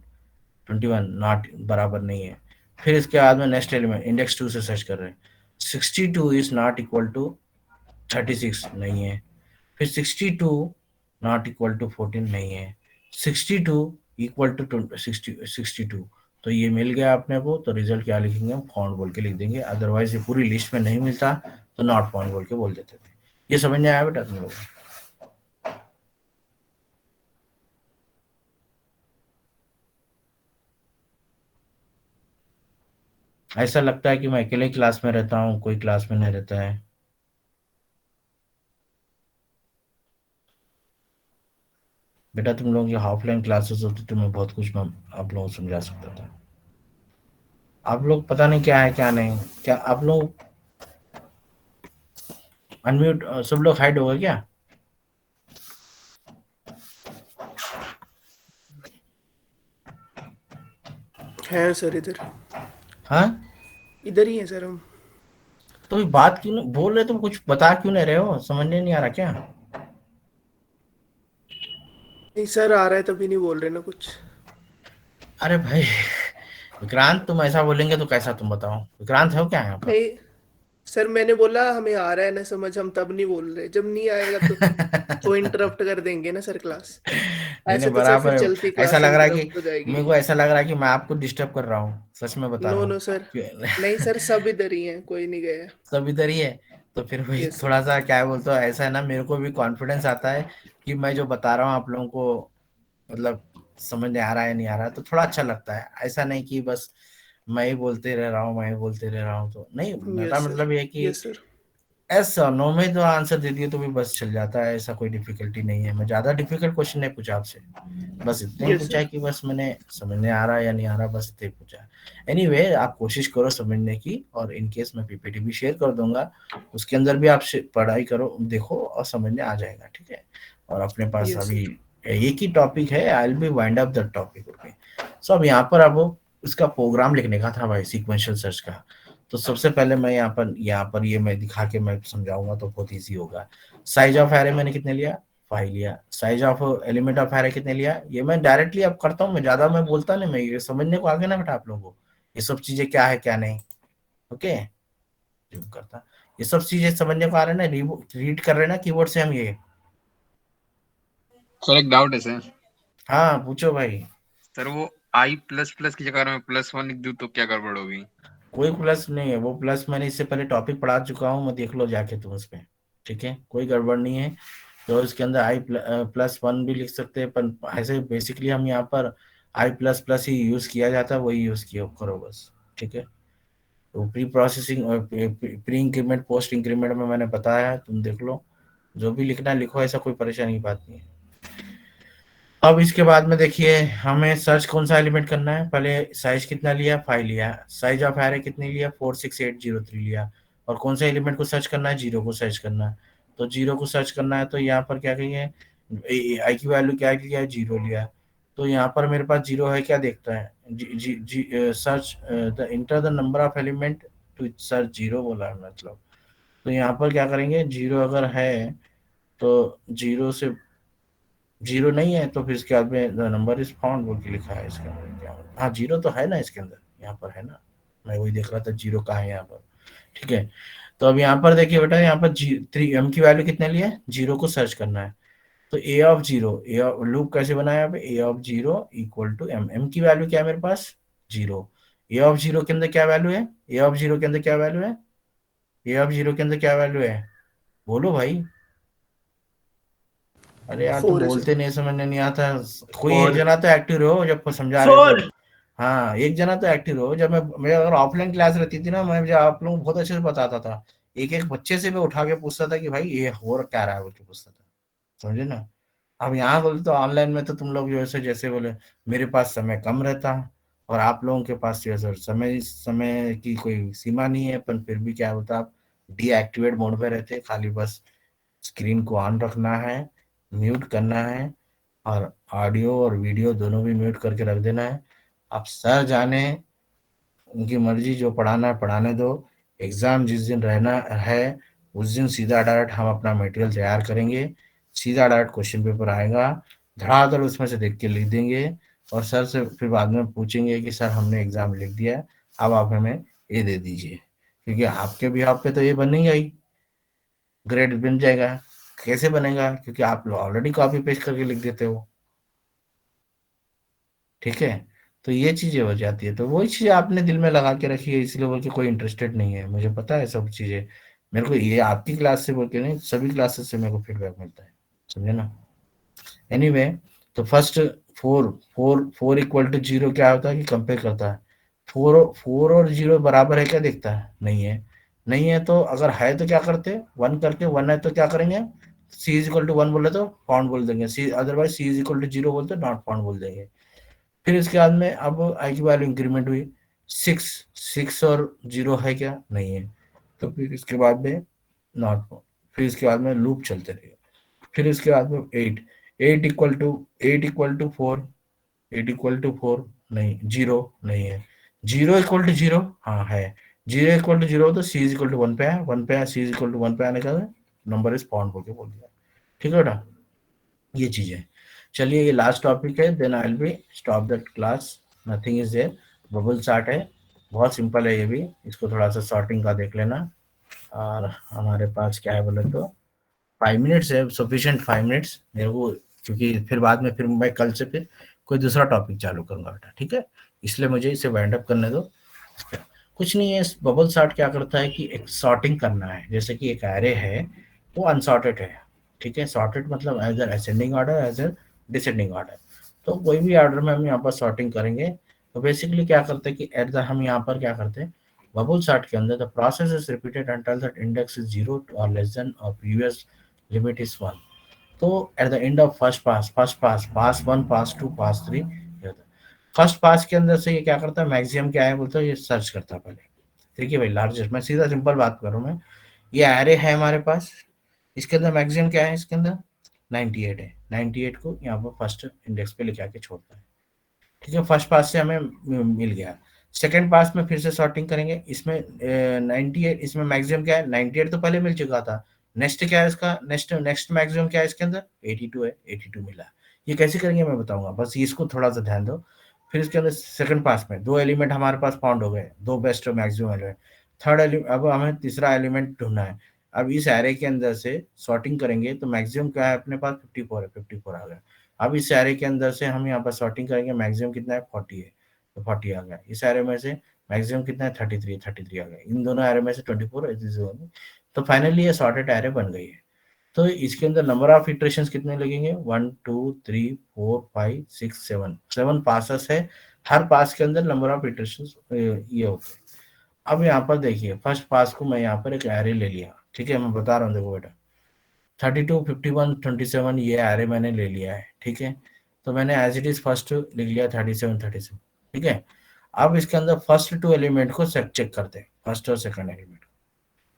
21, not बराबर नहीं है। फिर इसके बाद में नेक्स्ट एलिमेंट इंडेक्स 2 से सर्च कर रहे हैं, 62 इज नॉट इक्वल टू 36 नहीं है। फिर 62 नॉट इक्वल टू 14 नहीं है। 62 इक्वल टू 62, तो ये मिल गया अपने को, तो रिजल्ट क्या लिखेंगे, हम फाउंड बोल के लिख देंगे, अदरवाइज ये पूरी लिस्ट में नहीं मिलता तो नॉट फाउंड बोल के बोल देते थे। ये समझ में आया बेटा तुम लोग? ऐसा लगता है कि मैं अकेले क्लास में रहता हूँ, कोई क्लास में नहीं रहता है। बेटा तुम लोगों की ऑफलाइन क्लासेस होती तो मैं बहुत कुछ आप लोगों को समझा सकता था। आप लोग पता नहीं क्या है क्या नहीं, क्या आप लोग अनम्यूट, सब लोग हाइड हो गए क्या? हैं सर इधर, हाँ, इधर ही हैं सर हम। तो ये बात क्यों नहीं बोल रहे, तुम कुछ बता क्यों नहीं रहे हो, समझने नहीं आ रहा क्या? नहीं सर आ रहा है तभी नहीं बोल रहे ना कुछ। अरे भाई विक्रांत, तुम ऐसा बोलेंगे तो कैसा, तुम बताओ, विक्रांत हो क्या यहाँ पर? नहीं सर मैंने बोला हमें आ रहा है ना समझ, हम तब नहीं बोल रहे, जब नहीं आएगा तो इंटरप्ट कर देंगे ना सर क्लास। नहीं नहीं ऐसे तो सर बराबर फिर है। चलती ऐसा क्लास लग रहा है इंटरप्ट हो कि जाएगी। मेरे को ऐसा लग रहा है कि मैं आपको डिस्टर्ब कर रहा हूँ, सच में बता रहा नो हूँ नो सर, कि- नहीं सर सब इधर ही हैं, कोई नहीं गया। सब इधर ही है। तो फिर वही यस सर। थोड़ा सा क्या बोलते हो, ऐसा है ना, मेरे को भी कॉन्फिडेंस आता है कि मैं जो बता रहा हूँ आप लोगों को मतलब समझ में आ रहा है नहीं आ रहा है, तो थोड़ा अच्छा लगता है। ऐसा नहीं कि बस मैं ही बोलते रह रहा हूँ, मैं ही बोलते रह रहा हूँ, तो नहीं, मेरा यस सर। मतलब ये है कि यस सर। ऐसा नो में तो आंसर दे दिए तो भी बस चल जाता है, ऐसा कोई डिफिकल्टी नहीं है। मैं ज्यादा डिफिकल्ट क्वेश्चन नहीं पूछा आपसे, बस इतना ही यस पूछा है सर। कि बस मैंने समझने आ रहा है या नहीं आ रहा, बस इतना ही पूछा। एनीवे आप कोशिश करो समझने की, और इन केस मैं पीपीटी भी शेयर कर दूंगा, उसके अंदर भी आप पढ़ाई करो, देखो और समझने आ जाएगा, ठीक है। और अपने पास यस अभी सर। एक ही टॉपिक है, I will be wind up the topic, okay. So अब यहाँ पर अब उसका प्रोग्राम लिखने का था भाई, सीक्वेंशियल सर्च का। तो सबसे पहले मैं यहाँ पर ये मैं दिखा के मैं समझाऊंगा तो बहुत इजी होगा। साइज ऑफ एरे मैंने कितने लिया, 5 लिया। Size of element of array कितने लिया, ये मैं डायरेक्टली अब करता हूँ, मैं ज्यादा मैं बोलता नहीं, मैं ये समझने को आगे ना बेटा आप लोगों को, ये सब चीजें क्या है क्या नहीं, ओके। करता, ये सब चीजें समझने को आ रहे हैं ना, रीड कर रहे हैं ना कीबोर्ड से हम ये, सर एक डाउट है सर। हाँ पूछो भाई। सर वो आई प्लस प्लस की जगह मैं +1 लिख दूं तो क्या गड़बड़ होगी? कोई प्लस नहीं है, वो प्लस मैंने इससे पहले टॉपिक पढ़ा चुका हूँ, मैं देख लो जाके तुम उस पे। ठीक है, कोई गड़बड़ नहीं है। तो इसके अंदर I+1 भी लिख सकते हैं, पर ऐसे बेसिकली हम यहाँ पर I++ ही यूज किया जाता है, वही यूज किया करो बस। ठीक है, तो प्री प्रोसेसिंग और प्री इंक्रीमेंट पोस्ट इंक्रीमेंट में मैंने बताया है, तुम देख लो। जो भी लिखना है लिखो, ऐसा कोई परेशानी की बात नहीं है। अब इसके बाद में देखिए, हमें सर्च कौन सा एलिमेंट करना है। पहले साइज कितना लिया, 5 लिया। साइज ऑफ एरे कितनी लिया, 46803 लिया। और कौन सा एलिमेंट को सर्च करना है, जीरो को सर्च करना है। तो जीरो को सर्च करना है, तो यहाँ पर क्या कहिए, आई की वैल्यू क्या लिया है, जीरो लिया। तो यहाँ पर मेरे पास जीरो है, क्या देखता है, search the enter the number of element to search zero बोला है मतलब। तो यहाँ पर क्या करेंगे, जीरो अगर है तो जीरो से, जीरो नहीं है तो फिर इसके बाद में नंबर इज फाउंड बोल के लिखा है इसके अंदर, क्या हाँ जीरो तो है ना इसके अंदर, यहाँ पर है ना। मैं वही देख रहा था जीरो कहाँ है यहाँ पर। ठीक है, तो अब यहाँ पर देखिए बेटा, यहाँ पर 3 m की वैल्यू कितने लिए है, जीरो को सर्च करना है। तो a of zero, a of loop कैसे बनाया यहाँ पे, a of zero equal to m. M की वैल्यू क्या है मेरे पास, जीरो। ए ऑफ जीरो के अंदर क्या वैल्यू है, ए ऑफ जीरो के अंदर क्या वैल्यू है, ए ऑफ जीरो के अंदर क्या वैल्यू है, बोलो भाई। अरे यार तुम 4 है सर। बोलते नहीं, समझने नहीं आता। कोई एक 4 जना तो एक्टिव रहो जब समझा रहे हो तो। 4। हाँ एक जना तो एक्टिव रहो। जब मैं अगर ऑफलाइन क्लास रहती थी ना, मैं जब आप लोगों को बहुत अच्छे से बताता था। एक एक बच्चे से मैं उठा के पूछता था कि भाई ये हो क्या रहा है, बोल के पूछता था। समझे ना। अब यहाँ बोले तो ऑनलाइन में तो तुम लोग जैसे जैसे बोले, मेरे पास समय कम रहता है और आप लोगों के पास जो है सर समय समय की कोई सीमा नहीं है, पर फिर भी क्या होता, आप डीएक्टिवेट मोड पे रहते, खाली बस स्क्रीन को ऑन रखना है, म्यूट करना है, और ऑडियो और वीडियो दोनों भी म्यूट करके रख देना है। आप सर जाने, उनकी मर्जी, जो पढ़ाना है पढ़ाने दो। एग्जाम जिस दिन रहना है उस दिन सीधा डायरेक्ट हम अपना मटेरियल तैयार करेंगे, सीधा डायरेक्ट क्वेश्चन पेपर आएगा, धड़ाधड़ उसमें से देख के लिख देंगे। और सर से फिर बाद में पूछेंगे कि सर हमने एग्जाम लिख दिया है, अब आप हमें ये दे दीजिए, क्योंकि आपके भी आप पे तो ये बनेगा ही, ग्रेड बन जाएगा। कैसे बनेगा, क्योंकि आप ऑलरेडी कॉपी पेस्ट करके लिख देते हो। ठीक है, तो ये चीजें हो जाती है, तो वही चीज आपने दिल में लगा के रखी है, इसलिए बोल के कोई इंटरेस्टेड नहीं है, मुझे पता है सब चीजें। मेरे को ये आपकी क्लास से बोल के नहीं, सभी क्लासेस से मेरे को फीडबैक मिलता है, समझे ना। एनीवे, तो first, four four four equal to zero क्या होता है कि कंपेयर करता है। फोर फोर और जीरो बराबर है क्या, देखता है, नहीं है। नहीं है तो अगर है तो क्या करते, वन करके, वन है तो क्या करेंगे, c is equal to one बोले तो फाउंड बोल देंगे, c otherwise c is equal to zero बोलते नॉट फाउंड बोल देंगे। फिर इसके बाद में अब आई की वैल्यू इंक्रीमेंट हुई, सिक्स, सिक्स और जीरो है क्या, नहीं है। तो फिर इसके बाद में नॉट, फिर इसके बाद में लूप चलते रहेगा। फिर इसके बाद में eight, eight equal to four, eight equal to four, नहीं, जीरो नहीं है। जीरो इक्वल टू जीरो, हाँ है। जीरो इक्वल टू जीरो तो सी इज इक्वल टू वन पे है, वन पे है, सी इज इक्वल टू वन पे आने का नंबर इज फाउंड बोल के बोल दिया। ठीक है बेटा, ये चीजें। चलिए ये लास्ट टॉपिक है, then I will be stop that class, nothing is there. Bubble chart है, बहुत सिंपल है ये भी, इसको थोड़ा सा सॉर्टिंग का देख लेना। और हमारे पास क्या है बोले तो 5 मिनट्स है, सफिशिएंट 5 मिनट्स मेरे को, क्योंकि फिर बाद में फिर मैं कल से फिर कोई दूसरा टॉपिक चालू करूंगा बेटा, ठीक है। इसलिए मुझे इसे वाइंड अप करने दो। कुछ नहीं है, बबल सॉर्ट क्या करता है कि एक सॉर्टिंग करना है, जैसे कि एक एरे है वो अनसॉर्टेड है। ठीक है, सॉर्टेड मतलब as ascending order, as a descending order. तो कोई भी ऑर्डर में हम यहाँ पर सॉर्टिंग करेंगे। तो बेसिकली क्या करते हैं कि एट द, हम यहाँ पर क्या करते हैं, बबल सॉर्ट के अंदर the process is repeated until that index is 0 और लेस देन और प्रीवियस लिमिट इज 1। तो at the end of first pass, pass 1, pass 2, pass 3, first pass के अंदर से ये क्या करता है, मैक्सिमम क्या है बोलते हैं, ये सर्च करता है पहले। ठीक है भाई, लार्जेस्ट, मैं सीधा सिंपल बात कर रहा हूँ मैं। ये एरे है हमारे पास, इसके अंदर मैक्सिमम क्या है, इसके अंदर 98 है। 98 को यहाँ पर फर्स्ट इंडेक्स पे लेके आके छोड़ता है। ठीक है, फर्स्ट पास से हमें मिल गया। सेकंड पास में फिर से सॉर्टिंग करेंगे, इसमें 98, इसमें मैक्सिमम क्या है, 98 तो पहले मिल चुका था। नेक्स्ट क्या है इसका, नेक्स्ट नेक्स्ट मैक्सिमम क्या है इसके अंदर, 82 है, 82 मिला। ये कैसे करेंगे मैं बताऊंगा, बस इसको थोड़ा सा ध्यान दो। फिर इसके अंदर सेकंड पास में दो एलिमेंट हमारे पास फाउंड हो गए, दो बेस्ट और मैक्सिमम एलिमेंट। थर्ड एलिमेंट, अब हमें तीसरा एलिमेंट ढूंढना है। अब इस एरे के अंदर से सॉर्टिंग करेंगे तो मैक्सिमम क्या है अपने पास 54 है, 54 आ गया। अब इस एरे के अंदर से हम यहाँ पर सॉर्टिंग करेंगे, मैक्सिमम कितना है 40 है, तो 40 आ गया। इस एरे में से मैक्सिमम कितना है 33, 33 आ गया। इन दोनों एरे में से 24, तो फाइनली ये सॉर्टेड एरे बन गई है। तो इसके अंदर नंबर ऑफ इटरेशंस कितने लगेंगे, 1 2 3 4 5 6 7, 7 पासेस है। हर पास के अंदर नंबर ऑफ इटरेशंस ये होते हैं। अब यहाँ पर देखिए फर्स्ट पास को मैं यहाँ पर एक एरे ले लिया, ठीक है, मैं बता रहा हूँ, देखो बेटा 32 51 27 ये एरे मैंने ले लिया है, ठीक है। तो मैंने एज इट इज फर्स्ट लिख लिया 37 37, ठीक है। अब इसके अंदर फर्स्ट 2 एलिमेंट को चेक करते हैं, फर्स्ट और सेकंड एलिमेंट।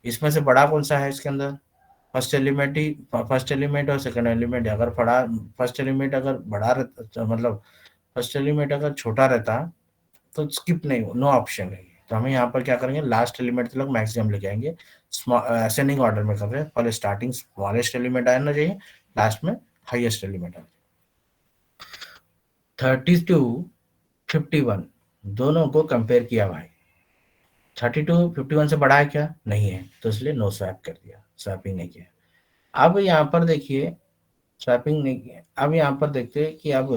इसमें से बड़ा कौन सा है इसके अंदर, फर्स्ट एलिमेंट और सेकंड एलिमेंट। अगर फर्स्ट एलिमेंट अगर बड़ा रहता, मतलब फर्स्ट एलिमेंट अगर छोटा रहता तो स्किप नहीं, नो ऑप्शन है। तो हमें यहाँ पर क्या करेंगे, लास्ट एलिमेंट तक मैक्सिमम लेके आएंगे, असेंडिंग ऑर्डर में कर रहे हैं। पहले स्टार्टिंग स्मॉलेस्ट एलिमेंट आना चाहिए, लास्ट में हाईएस्ट एलिमेंट आना चाहिए। 32 51 दोनों को कंपेयर किया भाई, 32 51 से बड़ा है क्या, नहीं है, तो इसलिए नो स्वैप कर दिया, स्वैपिंग नहीं किया। अब यहाँ पर देखिए स्वैपिंग नहीं किया। अब यहाँ पर देखते हैं कि अब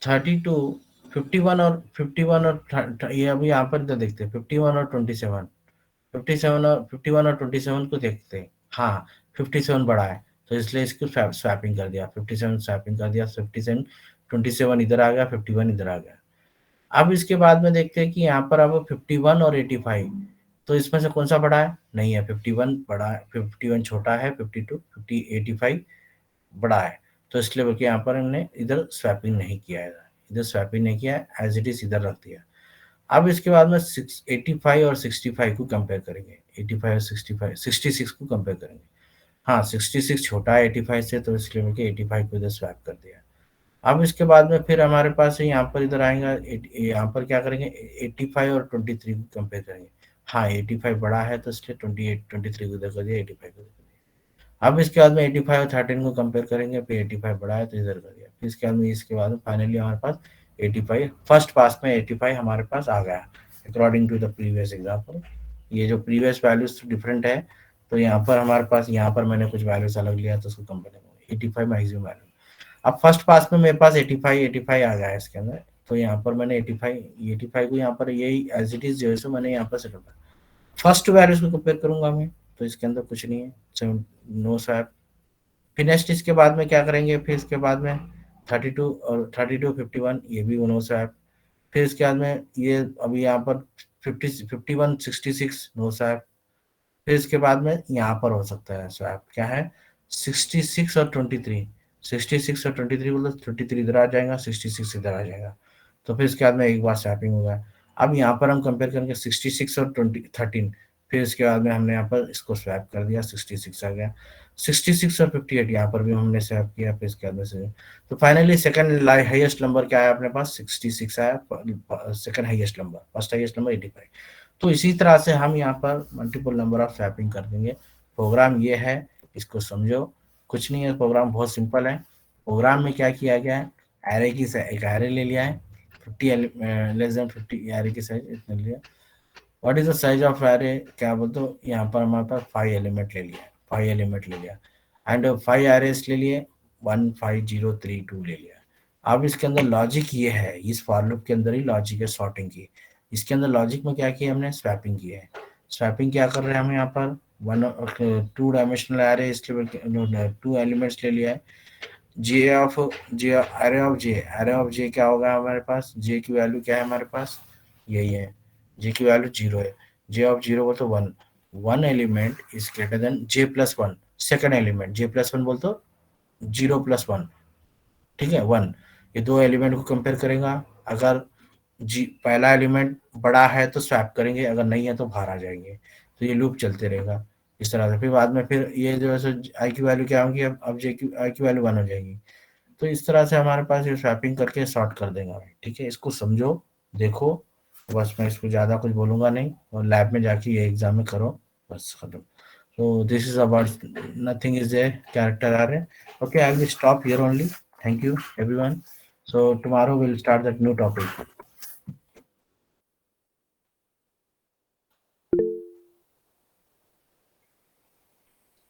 32 51 और 51 और ये अभी यहाँ पर तो देखते हैं 51 और 27, 57 और 51 और 27 को देखते हैं। हाँ 57 बड़ा है, तो इसलिए इसको स्वैपिंग कर दिया, 57 स्वैपिंग कर दिया, 57 27 इधर आ गया, 51 इधर आ गया। अब इसके बाद में देखते हैं कि यहाँ पर अब 51 और 85, तो इसमें से कौन सा बड़ा है, नहीं है, 51 बड़ा है, 51 छोटा है, 85 बड़ा है। तो इसलिए बल्कि यहाँ पर हमने इधर स्वैपिंग नहीं किया है, इधर स्वैपिंग नहीं किया है, एज इट इज इधर रख दिया। अब इसके बाद में 85 और 65 को कंपेयर करेंगे, 85 और 66 को कंपेयर करेंगे। हाँ 66 छोटा है 85 से, तो इसलिए बल्कि 85 को इधर स्वैप कर दिया। अब इसके बाद में फिर हमारे पास यहाँ पर इधर आएगा, यहाँ पर क्या करेंगे, 85 और 23 को कंपेयर करेंगे। हाँ 85 बड़ा है, तो इसलिए 23 को इधर कर दिया, 85 को इधर कर दिया। अब इसके बाद में 85 और 13 को कंपेयर करेंगे, फिर 85 बड़ा है तो इधर कर दिया। फिर इसके बाद में फाइनली हमारे पास 85, फर्स्ट पास में 85 हमारे पास आ गया according to the previous example. ये जो प्रीवियस वैल्यूज डिफरेंट है, तो यहाँ पर हमारे पास, यहाँ पर मैंने कुछ वैल्यूज अलग लिया तो उसको कंपेयर करेंगे, 85 मैक्सिमम वैल्यू। अब फर्स्ट पास में मेरे पास 85 आ गया है इसके अंदर, तो यहाँ पर मैंने 85 को यहाँ पर यही एज इट इज जो है मैंने यहाँ पर सेट किया। फर्स्ट वैल्यूज को कंपेयर करूंगा मैं, तो इसके अंदर कुछ नहीं है, नो स्वैप। फिर नेक्स्ट इसके बाद में क्या करेंगे, फिर इसके बाद में 32 और 32 51 ये भी नो स्वैप। फिर इसके बाद में ये अभी यहाँ पर 51 66 नो स्वैप। फिर इसके बाद में यहाँ पर हो सकता है स्वैप, क्या है 66 और 23, 66 और 23 बोलो 23 इधर आ जाएगा, 66 इधर आ जाएगा। तो फिर इसके बाद में एक बार स्वैपिंग होगा। अब यहाँ पर हम कंपेयर करेंगे 66 और 13, फिर इसके बाद में हमने यहाँ पर इसको स्वैप कर दिया, 66 आ गया। 66 और 58 यहाँ पर भी हमने स्वैप किया, फिर इसके बाद में से तो फाइनली सेकंड हाईएस्ट नंबर क्या है अपने पास, 66 आया, second highest number, first highest number 85। तो इसी तरह से हम यहाँ पर मल्टीपल नंबर ऑफ स्वैपिंग कर देंगे। प्रोग्राम ये है, इसको समझो, कुछ नहीं है, प्रोग्राम बहुत सिंपल है। प्रोग्राम में क्या किया गया है, एरे की एक एरे ले लिया है, 50 लेस देन 50 एरे की साइज इतना लिया। What is the size of array, क्या बोलते हो, यहाँ पर हमारे पास 5 एलिमेंट ले लिया, 5 एलिमेंट ले लिया एंड 5 एरेस ले लिए, 1 5 0 3 2 ले लिया। अब इसके अंदर लॉजिक ये है, इस फॉर लूप के अंदर ही लॉजिक है सॉर्टिंग की। इसके अंदर लॉजिक में क्या किया हमने, स्वैपिंग की है। स्वैपिंग क्या कर रहे हैं हम यहाँ पर, 2 डायमेंशनल एरे, इसलिए 2 एलिमेंट्स ले लिया है। एरे ऑफ जे क्या होगा हमारे पास, जे की वैल्यू क्या है हमारे पास, यही है, जे की वैल्यू 0 है। जे ऑफ 0 बोल तो 1 element is greater than J plus 1, second element J plus 1 बोल तो 0 प्लस 1, ठीक है 1। ये 2 एलिमेंट को कंपेयर करेगा, अगर जी पहला एलिमेंट बड़ा है तो स्वैप करेंगे, अगर नहीं है तो बाहर आ जाएंगे। तो ये लूप चलते रहेगा इस तरह से। फिर बाद में फिर ये जो है आई की वैल्यू क्या होगी, अब जे की आई की वैल्यू 1 हो जाएगी। तो इस तरह से हमारे पास ये स्वैपिंग करके सॉर्ट कर देगा, ठीक है। इसको समझो, देखो, बस मैं इसको ज़्यादा कुछ बोलूँगा नहीं, और लैब में जाके ये एग्जाम में करो, बस खत्म। So this is about, nothing is there, character array. Okay, I will stop here only. Thank you everyone. So tomorrow we'll start that new topic.